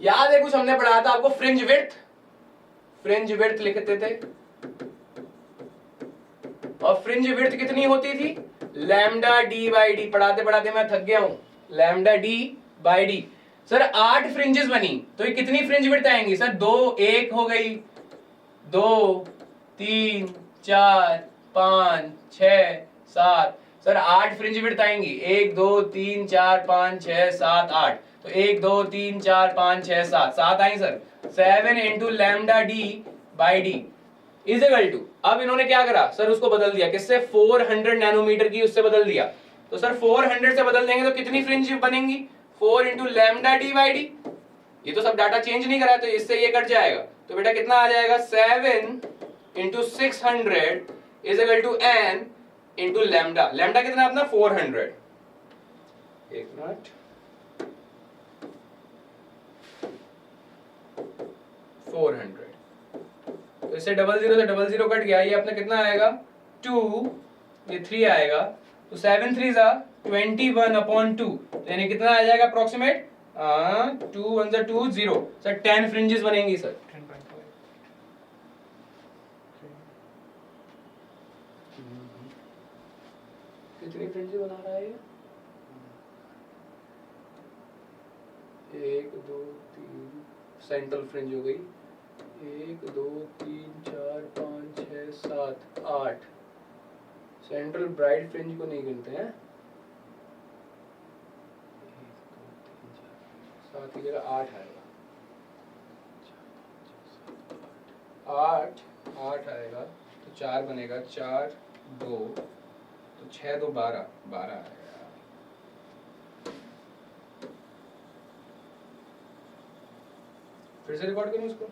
याद है कुछ हमने पढ़ाया था आपको, फ्रिंज विड्थ लिखते थे, और फ्रिंज विड्थ कितनी होती थी, लैम्डा डी बाई डी। पढ़ाते पढ़ाते मैं थक गया हूं, lambda D by D. Sir 8 fringes बनी, तो ये कितनी फ्रिंज विड्थ आएंगी सर, 2 1 हो गई, 2 3 4 5 6 7। सर 8 फ्रिंज विड्थ आएंगी, 1 2 3 4 5 6 7 8। तो 1 2 3 4 5 6 7 7 आई sir, 7 into lambda D by D is equal to, अब इन्होंने क्या करा सर, उसको बदल दिया, किससे, 400 नैनोमीटर की उससे बदल दिया। तो सर 400 से बदल देंगे तो कितनी फ्रिंज बनेंगी, 4 into lambda D by D. ये तो सब डाटा चेंज नहीं करा, तो इससे ये कट जाएगा। तो बेटा कितना आ जाएगा, 7 into 600 is equal to n into lambda. Lambda कितना अपना 400। एक मिनट, 400, तो इससे 00 से 00 कट गया, ये अपना कितना आएगा 2, ये 3 आएगा, तो 7 3 21 अपॉन 2, यानी कितना आ जाएगा अप्रोक्सीमेट 2 1 2 0। सर 10 फ्रिंजेस बनेंगी सर, 10.5। कितनी फ्रिंजेस बना रहा है ये, 1 2 3 सेंट्रल फ्रिंज हो गई, 1 2 3 4 5 6 7 8। सेंट्रल ब्राइट फ्रिंज को नहीं गिनते हैं, 7 की जगह 8 आएगा, 8 आएगा, तो 4 बनेगा, 4 2 तो 6 2 12 12 आएगा। फिर से रिकॉर्ड करूं इसको,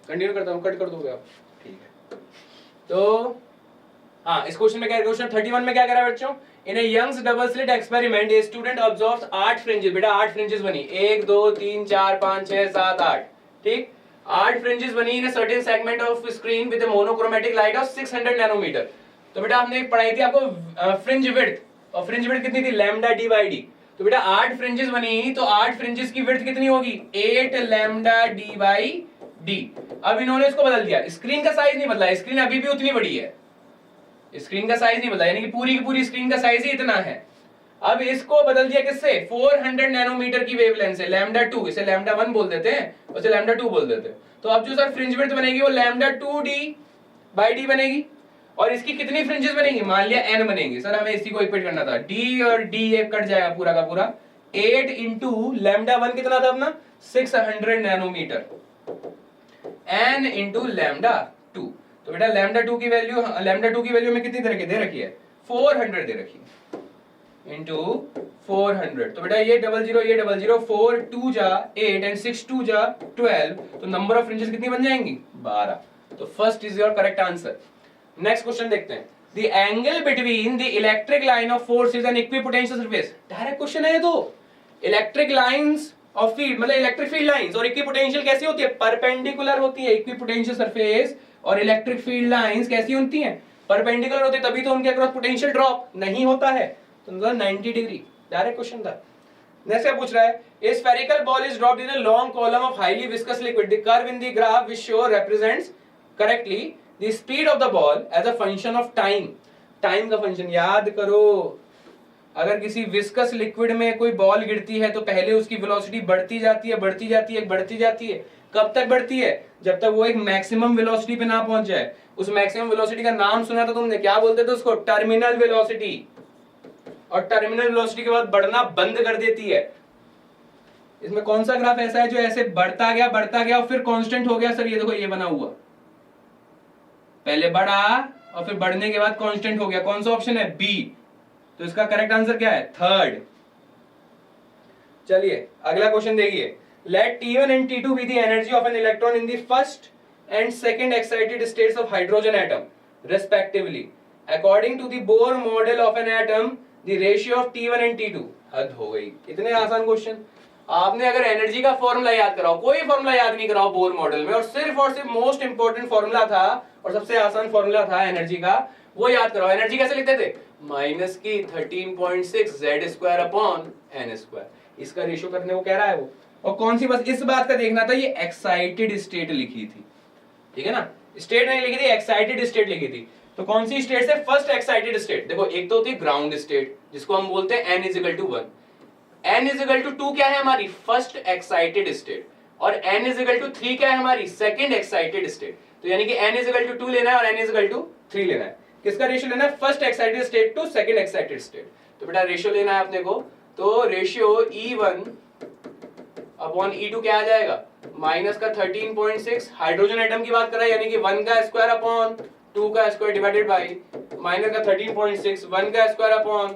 कंटिन्यू करता हूं, कट कर दोगे आप, ठीक है। तो हाँ, इस क्वेश्चन में क्या है, क्वेश्चन 31 में क्या कह रहा है बच्चों, in a Young's double slit experiment a student observes 8 fringes. बेटा 8 फ्रिंजेस बनी, 1 2 3 4 5 6 7 8, ठीक, 8 फ्रिंजेस बनी in a certain segment of screen with a monochromatic light of 600 nanometre. तो बेटा हमने पढ़ाई थी आपको फ्रिंज विड्थ, और फ्रिंज विड्थ कितनी थी, लैम्डा डी बाई डी। तो बेटा 8 फ्रिंजेस बनी, तो 8 फ्रिंजेस की विड्थ कितनी होगी 8 लैम्डा डी बाई डी। अब इन्होंने इसको बदल दिया, स्क्रीन का साइज नहीं बदला, स्क्रीन अभी भी उतनी बड़ी है, स्क्रीन का साइज नहीं बदला, यानी कि पूरी की पूरी स्क्रीन का साइज ही इतना है। अब इसको बदल दिया किससे 400 नैनोमीटर की वेवलेंथ से, लैम्डा 2, इसे लैम्डा 1 बोल देते हैं, उसे लैम्डा 2 बोल देते हैं। तो अब जो सर फ्रिंज विड्थ बनेगी वो लैम्डा 2 डी बाई डी बनेगी, और इसकी कितनी फ्रिंजेस बनेगी, मान लिया n बनेंगी। सर हमें इसी को इक्वेट करना था, d और d एक कट जाएगा पूरा का पूरा, 8 इंटू लैम्डा 1 कितना था अपना 600 नैनोमीटर, n इंटू लैम्डा 2। तो बेटा लैम्डा 2 की वैल्यू में कितनी दे रखी है 400 दे रखी है, इंटू 400। तो बेटा ये 00 4 2 जा 8 एंड 6 2 जा 12, तो नंबर ऑफ फ्रिंजेस कितनी बन जाएंगी 12। तो first is your correct answer. Next question देखते हैं, the angle between the electric line of forces and equipotential surface. Direct question है ये तो, इलेक्ट्रिक लाइंस ऑफ फील्ड मतलब इलेक्ट्रिक फील्ड लाइंस, और इक्विपोटेंशियल कैसी होती है परपेंडिकुलर होती है, इक्विपोटेंशियल सरफेस और इलेक्ट्रिक फील्ड लाइंस कैसी होती हैं परपेंडिकुलर होती है, तभी तो उनके अक्रॉस पोटेंशियल ड्रॉप नहीं होता है, तो मतलब 90 डिग्री। डायरेक्ट क्वेश्चन था। नेक्स्ट क्या पूछ रहा है, a spherical ball is dropped in a long column of highly viscous liquid, the curve in the graph which show represents correctly the speed of the ball as a function of time। Time का function याद करो, अगर किसी viscous liquid में कोई ball गिरती है तो पहले उसकी वेलोसिटी बढ़ती जाती है। कब तक बढ़ती है, जब तक वो एक मैक्सिमम वेलोसिटी पे ना पहुंच जाए। उस मैक्सिमम वेलोसिटी का नाम सुना था तुमने, क्या बोलते थे उसको, टर्मिनल वेलोसिटी। और टर्मिनल वेलोसिटी के बाद बढ़ना बंद कर देती है। इसमें कौन सा ग्राफ ऐसा है जो ऐसे बढ़ता गया और फिर कांस्टेंट हो गया? सर ये देखो, ये बना हुआ, पहले बढ़ा और फिर बढ़ने के बाद कांस्टेंट हो गया। कौन सा ऑप्शन है? बी। तो इसका करेक्ट आंसर क्या है? थर्ड। चलिए अगला क्वेश्चन देखिए, late T1 and T2 be the energy of an electron in the first and second excited states of hydrogen atom respectively according to the Bohr model of an atom the ratio of T1 and T2। हद हो गई, इतने आसान question. आपने अगर energy का formula याद कराओ, कोई फॉर्मूला याद नहीं कराओ बोर मॉडल में, और सिर्फ मोस्ट इंपोर्टेंट फॉर्मूला था और सबसे आसान फॉर्मूला था एनर्जी का, वो याद कराओ। एनर्जी कैसे लिखते थे? माइनस की 13.6 Z² अपॉन n²। इसका रेशियो करने को कह रहा है वो। और कौन सी, बस इस बात का देखना था, ये एक्साइटेड स्टेट लिखी थी, ठीक है ना, स्टेट नहीं लिखी थी, एक्साइटेड स्टेट लिखी थी। तो कौन सी स्टेट से? First excited state. देखो एक तो होती है ग्राउंड स्टेट जिसको हम बोलते हैं n = 1, n = 2 क्या है हमारी? फर्स्ट एक्साइटेड स्टेट, और n = 3 क्या है हमारी? Second excited state. तो यानी कि n = 2 लेना है और n = 3 लेना है। किसका रेशियो लेना है? First excited state to second excited state. तो बेटा रेशियो लेना है अपने को, तो रेशियो E1 अपॉन E2 क्या आ जाएगा? माइनस का 13.6, हाइड्रोजन एटम की बात कर रहा है, यानी कि 1 का स्क्वायर अपॉन 2 का स्क्वायर डिवाइडेड बाय माइनस का 13.6, 1 का स्क्वायर अपॉन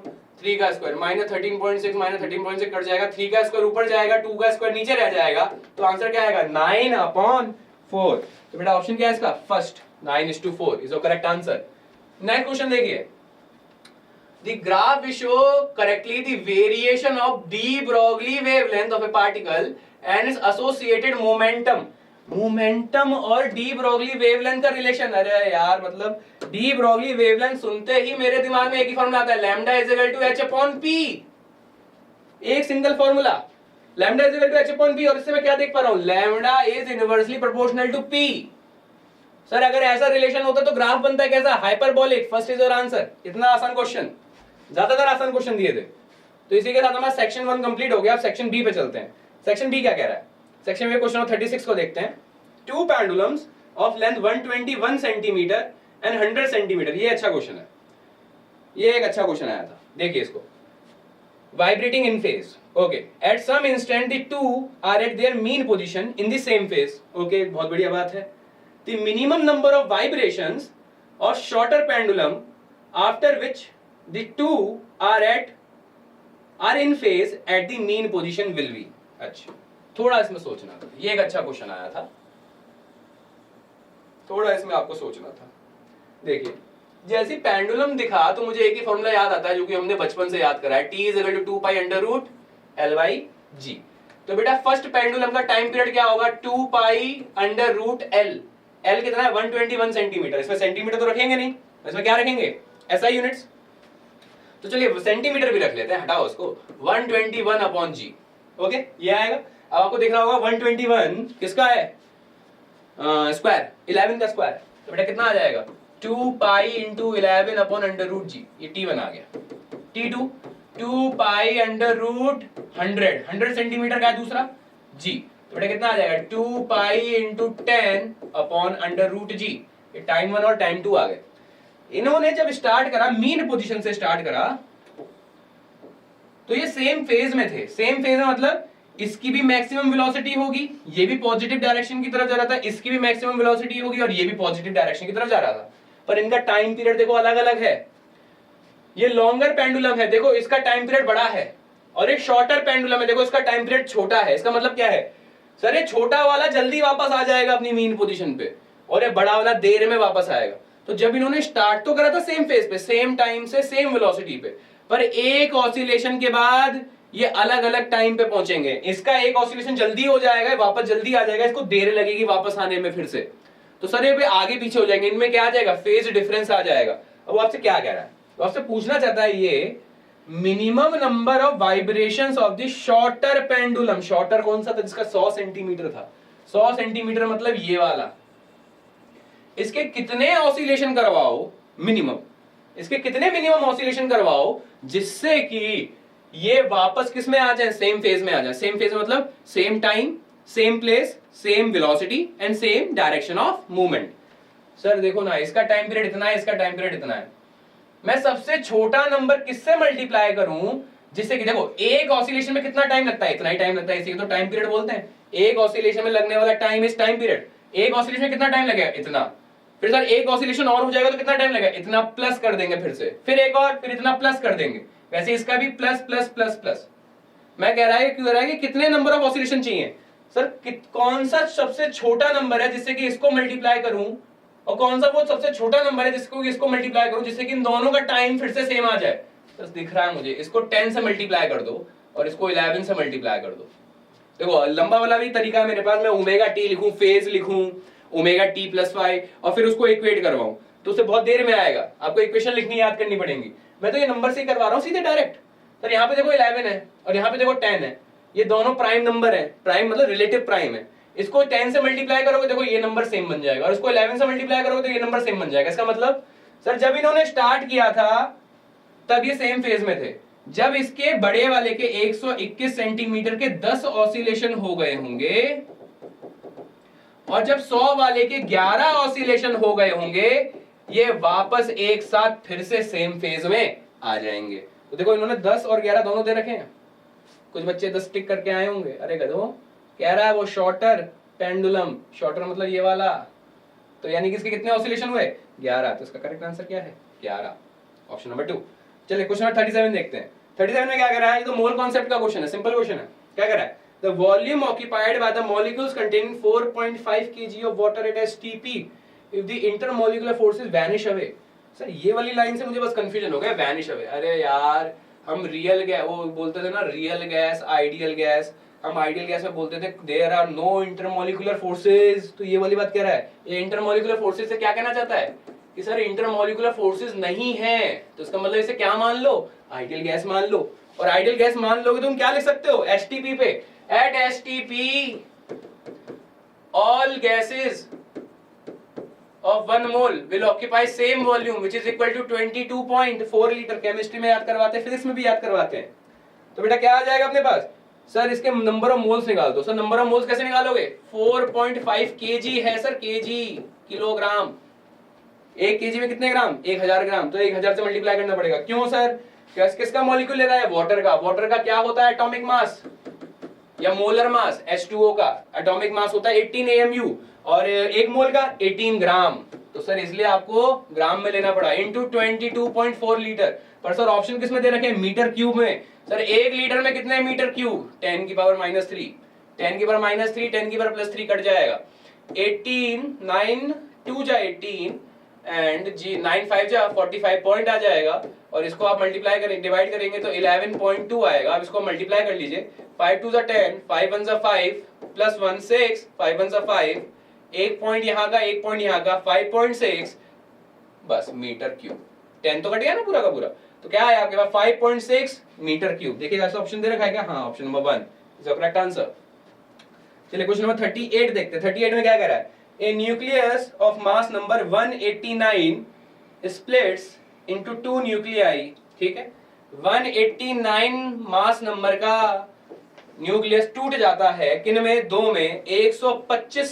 3 का स्क्वायर, माइनस 13.6 कट जाएगा, 3 का स्क्वायर ऊपर जाएगा, 2 का स्क्वायर नीचे रह जाएगा, तो आंसर क्या आएगा? 9/4। तो बेटा ऑप्शन क्या है इसका? First, 9:4 is the correct answer. Next question देखिए, the graph will show correctly the variation of de Broglie wavelength of a particle and its associated momentum। Momentum और डी ब्रोगली वेवलेंथ का रिलेशन। अरे यार मतलब de Broglie wavelength सुनते ही मेरे दिमाग में एक ही फॉर्मूला आता है, लैम्डा = h/p। एक सिंगल फॉर्मूला, लैम्डा = h/p, और इससे मैं क्या देख पा रहा हूं? Lambda is inversely proportional to p। Sir अगर ऐसा रिलेशन होता तो ग्राफ बनता है कैसा? Hyperbolic. First is your answer. इतना आसान क्वेश्चन, ज्यादातर आसान क्वेश्चन दिए थे। तो इसी के साथ हमारा सेक्शन 1 कंप्लीट हो गया। अब सेक्शन बी पे चलते हैं। सेक्शन बी क्या कह रहा है? सेक्शन में क्वेश्चन 36 को देखते हैं। Two pendulums of length 121 centimetre and 100 centimetre. ये अच्छा क्वेश्चन है, ये एक अच्छा क्वेश्चन आया था, देखिए इसको। Vibrating in phase, okay, at some instant the two are at their mean position in the same phase. Okay, बहुत बढ़िया बात है। The minimum number of vibrations of shorter pendulum after which the two are in phase at the mean position will be। अच्छा, थोड़ा इसमें सोचना था, ये एक अच्छा क्वेश्चन आया था, थोड़ा इसमें आपको सोचना था। देखिए जैसे पेंडुलम दिखा तो मुझे एक ही फॉर्मूला याद आता है जो कि हमने बचपन से याद करा है, T = 2π√L/g। तो बेटा फर्स्ट पेंडुलम का टाइम पीरियड क्या होगा? 2π√L। L कितना है? 121 सेंटीमीटर। इसमें सेंटीमीटर तो रखेंगे नहीं, इसमें क्या रखेंगे? SI units. तो चलिए सेंटीमीटर भी रख लेते हैं, हटाओ उसको, 121 अपॉन जी। ओके, ये आएगा। अब आपको दिख रहा होगा 121 किसका है, स्क्वायर, 11 का स्क्वायर, तो बेटा कितना आ जाएगा 2 pi into 11 upon under root g, ये T1 आ गया। T2 2 pi under root 100 centimetre का है दूसरा जी, तो बेटा कितना आ जाएगा 2 pi into 10 upon under root g, ये टाइम 1 और टाइम 2 आ गए। इन्होंने जब स्टार्ट करा, मीन पोजीशन से स्टार्ट करा, तो ये सेम फेज में थे। सेम फेज में मतलब इसकी भी मैक्सिमम वेलोसिटी होगी, ये भी पॉजिटिव डायरेक्शन की तरफ जा रहा था, इसकी भी मैक्सिमम वेलोसिटी होगी और ये भी पॉजिटिव डायरेक्शन की तरफ जा रहा था, पर इनका टाइम पीरियड देखो अलग अलग है। ये लॉन्गर पेंडुलम है, देखो इसका टाइम पीरियड बड़ा है, और एक शॉर्टर पेंडुलम है, देखो इसका टाइम पीरियड छोटा है। इसका मतलब क्या है सर, ये छोटा वाला जल्दी वापस आ जाएगा अपनी मीन पोजीशन पे, और ये बड़ा वाला देर में वापस आएगा। तो जब इन्होंने स्टार्ट तो करा था सेम फेज पे, सेम टाइम से, सेम वेलोसिटी पे, पर एक ऑसिलेशन के बाद ये अलग अलग टाइम पे पहुंचेंगे। इसका एक ऑसिलेशन जल्दी हो जाएगा, वापस जल्दी आ जाएगा, इसको देर लगेगी वापस आने में फिर से, तो सर ये आगे पीछे हो जाएंगे, इनमें क्या आ जाएगा, फेज डिफरेंस आ जाएगा। अब आपसे क्या कह रहा है, तो आपसे पूछना चाहता है ये minimum number of vibrations of the shorter pendulum. Shorter कौन सा था, जिसका 100 सेंटीमीटर था, 100 सेंटीमीटर मतलब ये वाला, इसके कितने ऑसिलेशन करवाओ मिनिमम, इसके कितने मिनिमम ऑसिलेशन करवाओ जिससे कि ये वापस किस में आ जाए, सेम फेज में आ जाए। सेम फेज मतलब same time, same place, same velocity and same direction of movement. Sir देखो ना, इसका टाइम पीरियड इतना है, इसका टाइम पीरियड इतना है, मैं सबसे छोटा नंबर किससे मल्टीप्लाई करूं जिससे कि देखो एक ऑसिलेशन में कितना टाइम लगता है, इतना ही टाइम लगता है, इसी को तो टाइम पीरियड बोलते हैं। एक ऑसिलेशन में लगने वाला टाइम इज टाइम पीरियड। एक ऑसिलेशन में कितना टाइम लगेगा, इतना, फिर सर एक ऑसिलेशन और हो जाएगा तो कितना टाइम लगेगा, इतना, प्लस कर देंगे फिर से, फिर एक और, फिर इतना प्लस कर देंगे। वैसे इसका भी प्लस प्लस प्लस प्लस। मैं कह रहा है क्यों कह रहा है कि कितने नंबर ऑफ ऑसिलेशन चाहिए सर, कौन सा सबसे छोटा नंबर है जिससे कि इसको मल्टीप्लाई करूं, और कौन सा वो सबसे छोटा नंबर है जिसको इसको मल्टीप्लाई करूं जिससे कि इन दोनों का टाइम फिर से सेम आ जाए। तो दिख रहा है मुझे, इसको 10 से मल्टीप्लाई कर दो और इसको 11 से मल्टीप्लाई कर दो। देखो लंबा वाला भी तरीका है मेरे पास, मैं ओमेगा टी लिखूं, फेज लिखूं ओमेगा टी प्लस फाइव और फिर उसको इक्वेट करवाऊं, तो उसे बहुत देर में आएगा, आपको इक्वेशन लिखनी याद करनी पड़ेगी। मैं तो ये नंबर से ही करवा रहा हूं सीधे डायरेक्ट। सर यहाँ पे देखो 11 है और यहाँ पे देखो 10 है, ये दोनों प्राइम नंबर है, प्राइम मतलब रिलेटिव प्राइम है। इसको 10 से मल्टीप्लाई करोगे देखो ये नंबर सेम बन जाएगा, और इसको 11 से मल्टीप्लाई करोगे तो ये नंबर सेम बन जाएगा। इसका मतलब सर जब इन्होंने स्टार्ट किया था तब ये सेम फेज में थे, जब इसके बड़े वाले के 121 सेंटीमीटर के 10 ऑसिलेशन हो गए होंगे और जब 100 वाले के 11 ऑसिलेशन हो गए होंगे, ये वापस एक साथ फिर से सेम फेज में आ जाएंगे। तो देखो इन्होंने 10 और 11 दोनों दे रखे हैं, कुछ बच्चे 10 टिक करके आए होंगे, अरे गधो कह रहा है वो शॉर्टर पेंडुलम, शॉर्टर मतलब ये वाला, तो यानी कि इसके कितने ऑसिलेशन हुए 11, तो इसका करेक्ट आंसर क्या है 11, ऑप्शन नंबर 2। चलिए क्वेश्चन नंबर 37 देखते हैं। 37 में क्या कर रहा है, ये तो मोल कॉन्सेप्ट का क्वेश्चन है, सिंपल क्वेश्चन है। क्या कर रहा है, the volume occupied by the molecules containing 4.5 kg of water at STP if the intermolecular forces vanish away. Sir ये वाली लाइन से मुझे बस कंफ्यूजन हो गया, वैनिश अवे, अरे यार हम रियल गैस वो बोलते थे ना, रियल गैस आइडियल गैस, हम आइडियल गैस में बोलते थे there are no intermolecular forces, तो ये वाली बात कह रहा है। ये इंटरमॉलिक्यूलर फोर्सेस से क्या कहना चाहता है कि सर इंटरमॉलिक्यूलर फोर्सेस नहीं है, तो इसका मतलब इसे क्या मान लो, आइडियल गैस मान लो। और आइडियल गैस मान लोगे तो तुम क्या लिख सकते हो एसटीपी पे, at STP all gases of 1 mole will occupy same volume which is equal to 22.4 litre. Chemistry में याद करवाते हैं, फिजिक्स में भी याद करवाते हैं। तो बेटा क्या आ जाएगा अपने पास, सर इसके नंबर ऑफ मोल्स निकाल दो। सर नंबर ऑफ मोल्स कैसे निकालोगे, 4.5 kg है सर, केजी किलोग्राम, 1 kg में कितने ग्राम 1000 ग्राम, तो 1000 से मल्टीप्लाई करना पड़ेगा। क्यों सर, किसका मॉलिक्यूल ले रहा है, वाटर का। वाटर का क्या होता है एटॉमिक मास या मोलर मास, H2O का एटॉमिक मास होता है 18 AMU और 1 मोल का 18 ग्राम, तो सर इसलिए आपको ग्राम में लेना पड़ा, इनटू 22.4 लीटर। पर सर ऑप्शन किस में दे रखे हैं, मीटर क्यूब में। सर 1 लीटर में कितने मीटर क्यूब, 10 की पावर -3, 10 की पावर -3, 10 की पावर +3 कट जाएगा, 18 9 2 जा 18 एंड जी 9 5 जा 45 पॉइंट आ जाएगा, और इसको आप मल्टीप्लाई करेंगे, डिवाइड करेंगे तो 11.2 आएगा। अब इसको मल्टीप्लाई कर लीजिए, 5 2 जा 10, 5 1 जा 5 प्लस 1 6, 5 1 जा 5, 1 पॉइंट यहाँ का 1 पॉइंट यहाँ का 5.6, बस मीटर क्यूब। 10 तो कट गया ना पूरा का पूरा, तो क्या है आपके पास 5.6 मीटर क्यूब। देखिएगा ऑप्शन दे रखा है क्या? हाँ, option number 1 is the correct answer. चलिए क्वेश्चन नंबर 38 देखते हैं। 38 में क्या कह रहा है? A nucleus of mass number 189 splits into 2 nuclei, ठीक है, 189 मास नंबर का न्यूक्लियस टूट जाता है किन में? दो में, 125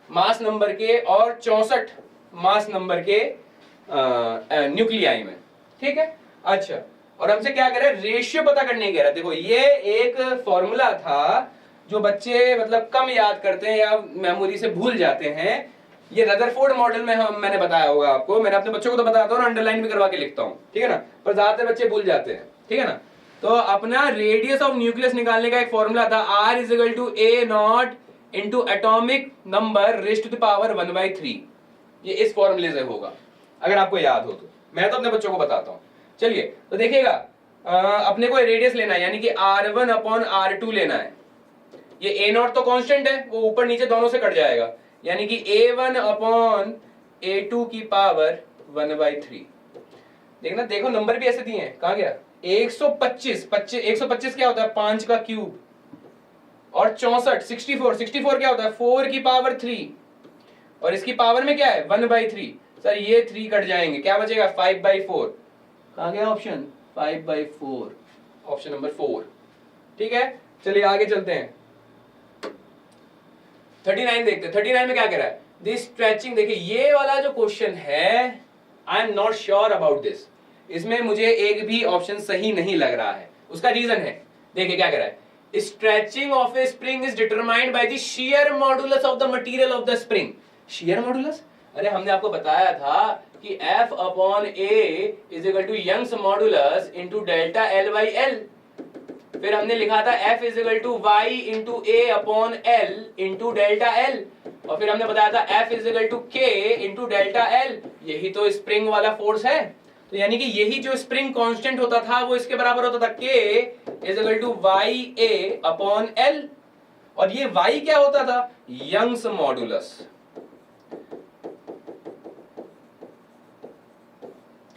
मास नंबर के और 64 मास नंबर के न्यूक्लियाई में, ठीक है। अच्छा, और हमसे क्या कह रहा है? रेशियो पता करने कह रहा है। देखो ये एक फॉर्मूला था जो बच्चे मतलब कम याद करते हैं या मेमोरी से भूल जाते हैं। ये रदरफोर्ड मॉडल में मैंने बताया होगा आपको, मैंने अपने बच्चों को तो बताता हूँ ना, अंडरलाइन भी करवा के लिखता हूँ, ठीक है ना, पर ज्यादातर बच्चे भूल जाते हैं, ठीक है ना। तो अपना रेडियस ऑफ न्यूक्लियस निकालने का एक फॉर्मूला था, R is equal to A naught into atomic number raised to the power 1/3। ये इस फॉर्मूले से होगा, अगर आपको याद हो तो। मैं तो अपने बच्चों को बताता हूँ। चलिए तो देखिएगा, अपने को रेडियस लेना है, यानी कि R1 अपॉन R2 लेना है। ये ए नॉट तो कांस्टेंट है, वो ऊपर नीचे दोनों से कट जाएगा, यानी कि A1 अपॉन A2 की पावर 1/3। देखना, देखो नंबर भी ऐसे दिए हैं, कहां गया? 125 क्या होता है? 5 का क्यूब, और 64 64 क्या होता है? 4 की पावर 3, और इसकी पावर में क्या है? 1/3। सर ये 3 कट जाएंगे, क्या बचेगा? 5/4। कहां गया ऑप्शन? 5/4, ऑप्शन नंबर 4, ठीक है। चलिए आगे चलते हैं, 39 देखते हैं। 39 में क्या कह रहा है? दिस स्ट्रेचिंग, देखिए ये वाला जो क्वेश्चन है, I am not sure about this, इसमें मुझे एक भी ऑप्शन सही नहीं लग रहा है। उसका रीजन है, देखिए क्या कह रहा है? Stretching of a spring is determined by the shear modulus of the material of the spring. Shear modulus, अरे हमने आपको बताया था कि F upon A is equal to Young's modulus into delta L by L। फिर हमने लिखा था F is equal to Y into A upon L into delta L, और फिर हमने बताया था F is equal to K into delta L। यही तो स्प्रिंग वाला फोर्स है, तो यानी कि यही जो स्प्रिंग कांस्टेंट होता था वो इसके बराबर होता था, K is equal to YA upon L, और ये Y क्या होता था? यंग्स मॉडुलस,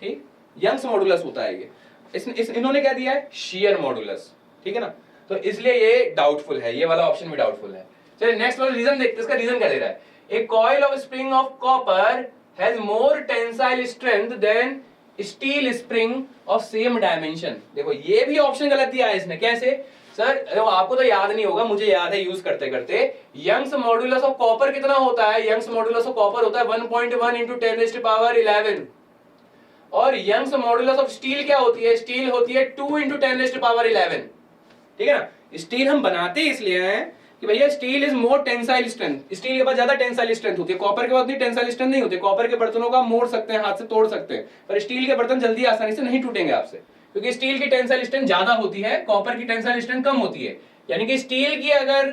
ठीक, यंग्स मॉडुलस होता है ये। इन्होंने क्या दिया है? शियर मॉडुलस, ठीक है ना, तो इसलिए ये डाउटफुल है, ये वाला ऑप्शन भी डाउटफुल है। चलिए नेक्स्ट वाला रीजन देखते हैं, इसका रीजन क्या दे रहा है? A coil of spring of copper has more tensile strength than steel spring of same dimension. देखो ये भी ऑप्शन गलत दिया है इसने, कैसे? सर आपको तो याद नहीं होगा, मुझे याद है यूज करते करते। यंग्स मॉडुलस ऑफ कॉपर कितना होता है? यंग्स मॉडुलस ऑफ कॉपर होता है 1.1 इंटू 10 रेज़्ड टू पावर 11, और यंग्स मॉडुलस ऑफ स्टील क्या होती है? स्टील होती है 2 इंटू 10 रेज़्ड टू पावर 11, ठीक है ना। स्टील हम बनाते इसलिए हैं कि भैया steel is more tensile strength, steel के पास ज्यादा टेंसाइल स्ट्रेंथ होती है, कॉपर के पास उतनी टेंसाइल स्ट्रेंथ नहीं होती। कॉपर के बर्तनों का मोड़ सकते हैं, हाथ से तोड़ सकते हैं, पर स्टील के बर्तन जल्दी आसानी से नहीं टूटेंगे आपसे, क्योंकि स्टील की टेंसाइल स्ट्रेंथ ज्यादा होती है, कॉपर की टेंसाइल स्ट्रेंथ कम होती है। यानी कि स्टील की अगर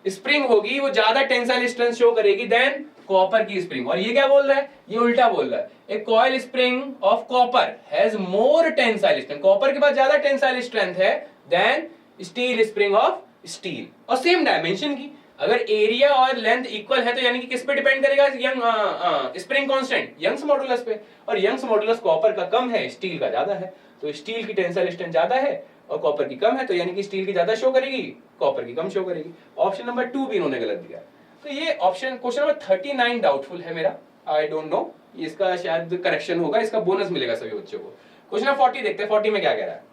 स्प्रिंग होगी वो ज्यादा टेंसाइल स्ट्रेंथ शो करेगी देन कॉपर की स्प्रिंग। और ये क्या बोल रहा है? ये उल्टा बोल रहा है, a coil spring of copper has more tensile strength, copper के पास ज्यादा टेंसाइल स्ट्रेंथ है than steel spring of steel, और सेम डायमेंशन की। अगर एरिया और लेंथ इक्वल है तो यानी कि किस पे डिपेंड करेगा? Young spring constant, Young's modulus पे, और यंग्स मॉडुलस कॉपर का कम है, स्टील का ज्यादा है, तो स्टील की टेंसाइल स्ट्रेंथ ज्यादा है और कॉपर की कम है, तो यानी कि स्टील की ज्यादा शो करेगी, कॉपर की कम शो करेगी। ऑप्शन नंबर 2 भी इन्होंने गलत दिया। तो ये ऑप्शन क्वेश्चन नंबर 39 डाउटफुल है मेरा, आई डोंट नो, इसका शायद करेक्शन होगा, इसका बोनस मिलेगा सभी बच्चों को। क्वेश्चन नंबर 40 देखते हैं, 40 में क्या कह रहा है?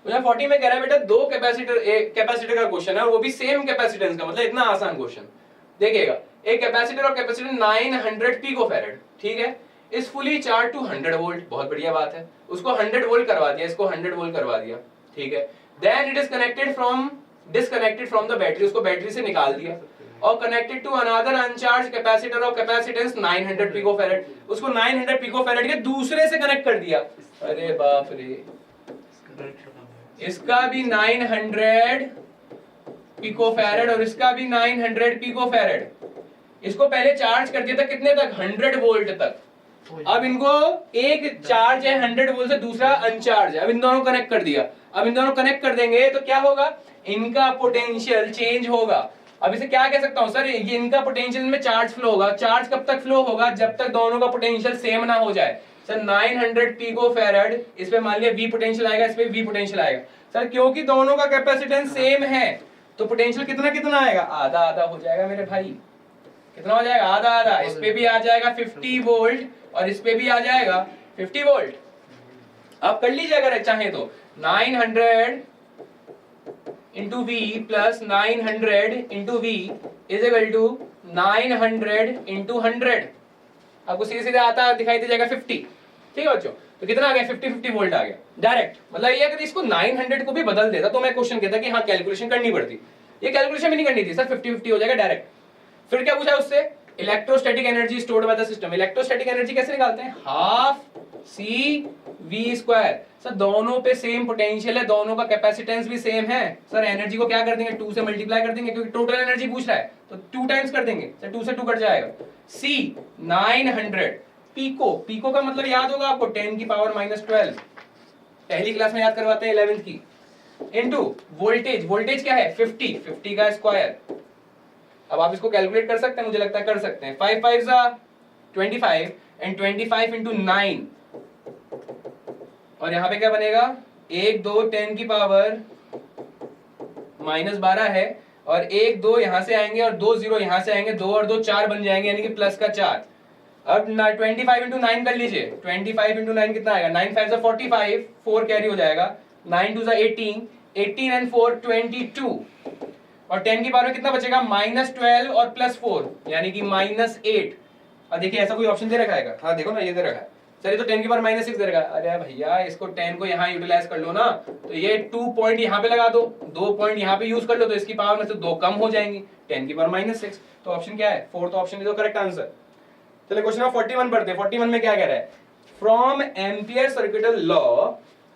क्वेश्चन 40 में कह रहा है बेटा दो कैपेसिटर का क्वेश्चन है, वो भी सेम कैपेसिटेंस का, मतलब इतना आसान क्वेश्चन। देखिएगा एक कैपेसिटर और कैपेसिटर 900 पिकोफैरेड, ठीक है, इस फुली चार्ज टू 100 वोल्ट, बहुत बढ़िया बात है, उसको 100 वोल्ट करवा दिया, इसको 100 वोल्ट करवा दिया, ठीक है। Then it is disconnected from the battery, उसको बैटरी से निकाल दिया, और connected to another uncharged capacitor of capacitance 900 picofarad, उसको 900 पिकोफैरेड के दूसरे से कनेक्ट कर दिया। अरे बाप रे, इसका भी 900 पिकोफैरेड और इसका भी 900 पिकोफैरेड। इसको पहले चार्ज कर दिया था कितने तक? 100 वोल्ट तक। अब इनको एक चार्ज है 100 वोल्ट से, दूसरा अनचार्ज है, अब इन दोनों कनेक्ट कर दिया। अब इन दोनों कनेक्ट कर देंगे तो क्या होगा? इनका पोटेंशियल चेंज होगा। अब इसे क्या कह सकता हूं सर? ये इनका पोटेंशियल में चार्ज फ्लो होगा। चार्ज कब तक फ्लो होगा? जब तक दोनों का पोटेंशियल सेम ना हो जाए। सर 900 पिको फेरेड, इस पे मान लिया V पोटेंशियल आएगा, इस पे V पोटेंशियल आएगा। सर क्योंकि दोनों का कैपेसिटेंस सेम है तो पोटेंशियल कितना कितना आएगा, आधा आधा हो जाएगा मेरे भाई। कितना हो जाएगा, आधा आधा। इस पे भी आ जाएगा 50 वोल्ट और इस पे भी आ जाएगा 50 वोल्ट। आप कर लीजिए अगर चाहे तो 900 into V plus 900 into V is equal to 900 into 100। आपको सीधे सीधे आता दिखाई दे जाएगा 50। ठीक है बच्चों, तो कितना आ गया 50 वोल्ट आ गया डायरेक्ट। मतलब ये अगर इसको 900 को भी बदल देता तो मैं क्वेश्चन कहता कि हाँ कैलकुलेशन करनी पड़ती, ये कैलकुलेशन भी नहीं करनी थी सर, 50-50 हो जाएगा डायरेक्ट। फिर क्या पूछा उससे, electrostatic energy stored by the system. Electrostatic energy कैसे निकालते हैं, half C V square. Sir दोनों पे सेम पोटेंशियल है, दोनों का कैपेसिटेंस भी सेम है। सर एनर्जी को क्या कर देंगे, 2 से मल्टीप्लाई कर देंगे क्योंकि टोटल एनर्जी पूछ रहा है, तो 2 टाइम्स कर देंगे। सर 2 से 2 कट जाएगा। सी 900 पिको, पिको का मतलब याद होगा आपको 10 की पावर -12, पहली क्लास में याद करवाते हैं 11th की। इनटू वोल्टेज, वोल्टेज क्या है 50 का स्क्वायर। अब आप इसको कैलकुलेट कर सकते हैं, मुझे लगता है कर सकते हैं। 5 5 25 एंड 25 इंटू 9, और यहाँ पे क्या बनेगा 1 2 10 की पावर -12 है, और 1 2 यहाँ से आएंगे और 2 0 यहाँ से आएंगे, 2 और 2 4 बन जाएंगे, यानी कि प्लस का 4। अब 25 इंटू 9 कर लीजिए, 25 इंटू 9 कितना आएगा, 9 5 45, 4 कैरी हो जाएगा, 9 2 18, 18 एंड 4 22, और 10 की पावर में कितना बचेगा -12 और +4 यानी कि -8। अब देखिए ऐसा कोई ऑप्शन दे रखा है, हाँ देखो ना ये दे रखा है। सर ये तो 10 की पावर -6 दे रखा है। अरे भैया इसको 10 को यहाँ यूटिलाइज कर लो ना, तो ये 2 पॉइंट यहाँ पे लगा दो, 2 पॉइंट यहाँ पे यूज कर लो, तो इसकी पावर में से 2 कम हो जाएंगी, 10 की पावर -6। तो ऑप्शन क्या है, fourth option is the correct answer. चलिए क्वेश्चन नंबर 41 पढ़ते हैं। 41 में क्या कह रहा है, from ampere circuital law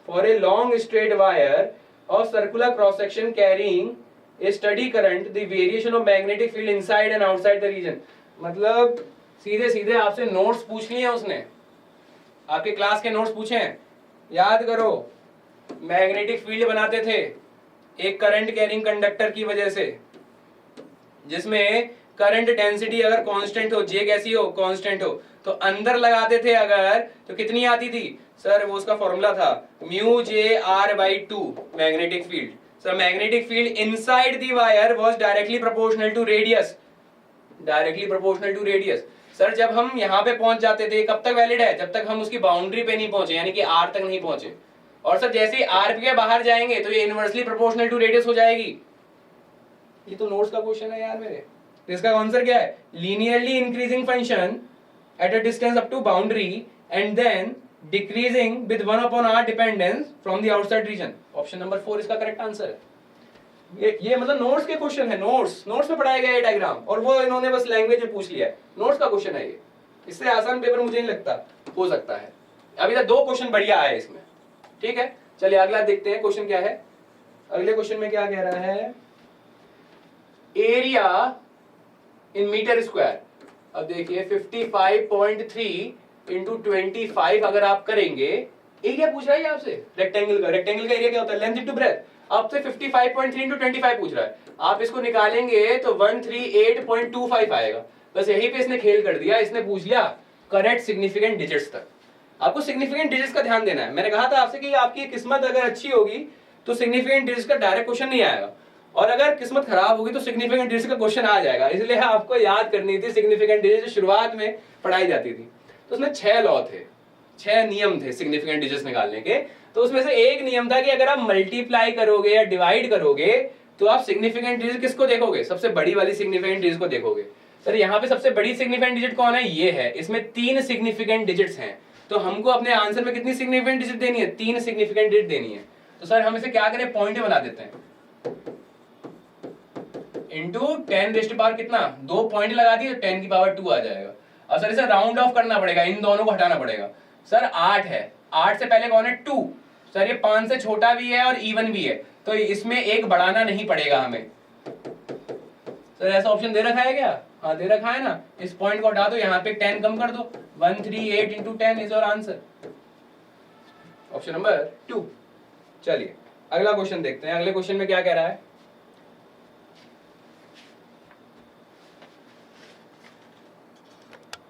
for a long straight wire of circular cross section carrying a steady current the variation of magnetic field inside and outside the region. मतलब सीधे सीधे आपसे नोट्स पूछ लिए हैं उसने, आपके क्लास के नोट्स पूछे हैं। याद करो मैग्नेटिक फील्ड बनाते थे एक करंट कैरिंग कंडक्टर की वजह से, जिसमें करंट डेंसिटी अगर कांस्टेंट हो, जे कैसी हो कांस्टेंट हो, तो अंदर लगाते थे अगर, तो कितनी आती थी सर, वो उसका फॉर्मूला था mu J R by 2 magnetic field. Sir magnetic field inside the wire was directly proportional to radius, directly proportional to radius. Sir जब हम यहाँ पे पहुंच जाते थे, कब तक वैलिड है, जब तक हम उसकी बाउंड्री पे नहीं पहुंचे, यानी कि आर तक नहीं पहुंचे। और सर जैसे ही आर के बाहर जाएंगे तो ये इनवर्सली प्रोपोर्शनल टू रेडियस हो जाएगी। ये तो नोट्स का क्वेश्चन है यार मेरे। तो इसका आंसर क्या है, linearly increasing function at a distance up to boundary and then decreasing with 1/r dependence from the outside region. Option number 4 इसका करेक्ट आंसर है। ये मतलब नोट्स के क्वेश्चन है, नोट्स में पढ़ाया गया है डायग्राम, और वो इन्होंने बस लैंग्वेज में पूछ लिया है। नोट्स का क्वेश्चन है ये, इससे आसान पेपर मुझे नहीं लगता हो सकता है। अभी तक 2 क्वेश्चन बढ़िया आए इसमें। ठीक है चलिए अगला देखते हैं क्वेश्चन क्या है। अगले क्वेश्चन में क्या कह रहा है, एरिया इन मीटर स्क्वायर। अब देखिए 55.3 इंटू 25 अगर आप करेंगे, एरिया पूछ रहा है आपसे रेक्टेंगल का। रेक्टेंगल का एरिया क्या होता है, लेंथ इंटू ब्रेथ। आपसे 55.3 इंटू 25 पूछ रहा है, आप इसको निकालेंगे तो 138.25 आएगा। बस यही पे इसने खेल कर दिया, इसने पूछ लिया करेक्ट सिग्निफिकेंट डिजिट्स तक। आपको सिग्निफिकेंट डिजिट्स का ध्यान देना है। मैंने कहा था आपसे कि आपकी किस्मत अगर अच्छी होगी तो सिग्निफिकेंट डिजिट्स का डायरेक्ट क्वेश्चन नहीं आएगा, और अगर किस्मत खराब होगी तो सिग्निफिकेंट डिजिट्स का क्वेश्चन आ जाएगा। इसलिए आपको याद करनी थी सिग्निफिकेंट डिजिट्स, जो शुरुआत में पढ़ाई जाती थी। तो उसमें 6 लॉ थे, 6 नियम थे सिग्निफिकेंट डिजिट्स निकालने के। तो उसमें से एक नियम था कि अगर आप मल्टीप्लाई करोगे या डिवाइड करोगे तो आप सिग्निफिकेंट डिजिट किसको देखोगे, सबसे बड़ी वाली सिग्निफिकेंट डिजिट को देखोगे। सर यहाँ पे सबसे बड़ी सिग्निफिकेंट डिजिट कौन है, ये है। इसमें 3 सिग्निफिकेंट डिजिट्स हैं, तो हमको अपने आंसर में कितनी सिग्निफिकेंट डिजिट देनी है, 3 सिग्निफिकेंट डिजिट देनी है। तो सर हम इसे क्या करें, पॉइंट बना देते हैं, इंटू 10 रेज़्ड टू पावर कितना, 2 पॉइंट लगा दिए तो 10 की पावर 2 आ जाएगा। और सर इसे राउंड ऑफ करना पड़ेगा, इन दोनों को हटाना पड़ेगा। सर 8 है, 8 से पहले कौन है 2। सर ये 5 से छोटा भी है और इवन भी है, तो इसमें एक बढ़ाना नहीं पड़ेगा हमें। सर ऐसा ऑप्शन दे रखा है क्या, हाँ दे रखा है ना। इस पॉइंट को हटा दो, यहाँ पे 10 कम कर दो, 138 into 10 is your answer, option number 2। चलिए अगला क्वेश्चन देखते हैं। अगले क्वेश्चन में क्या कह रहा है,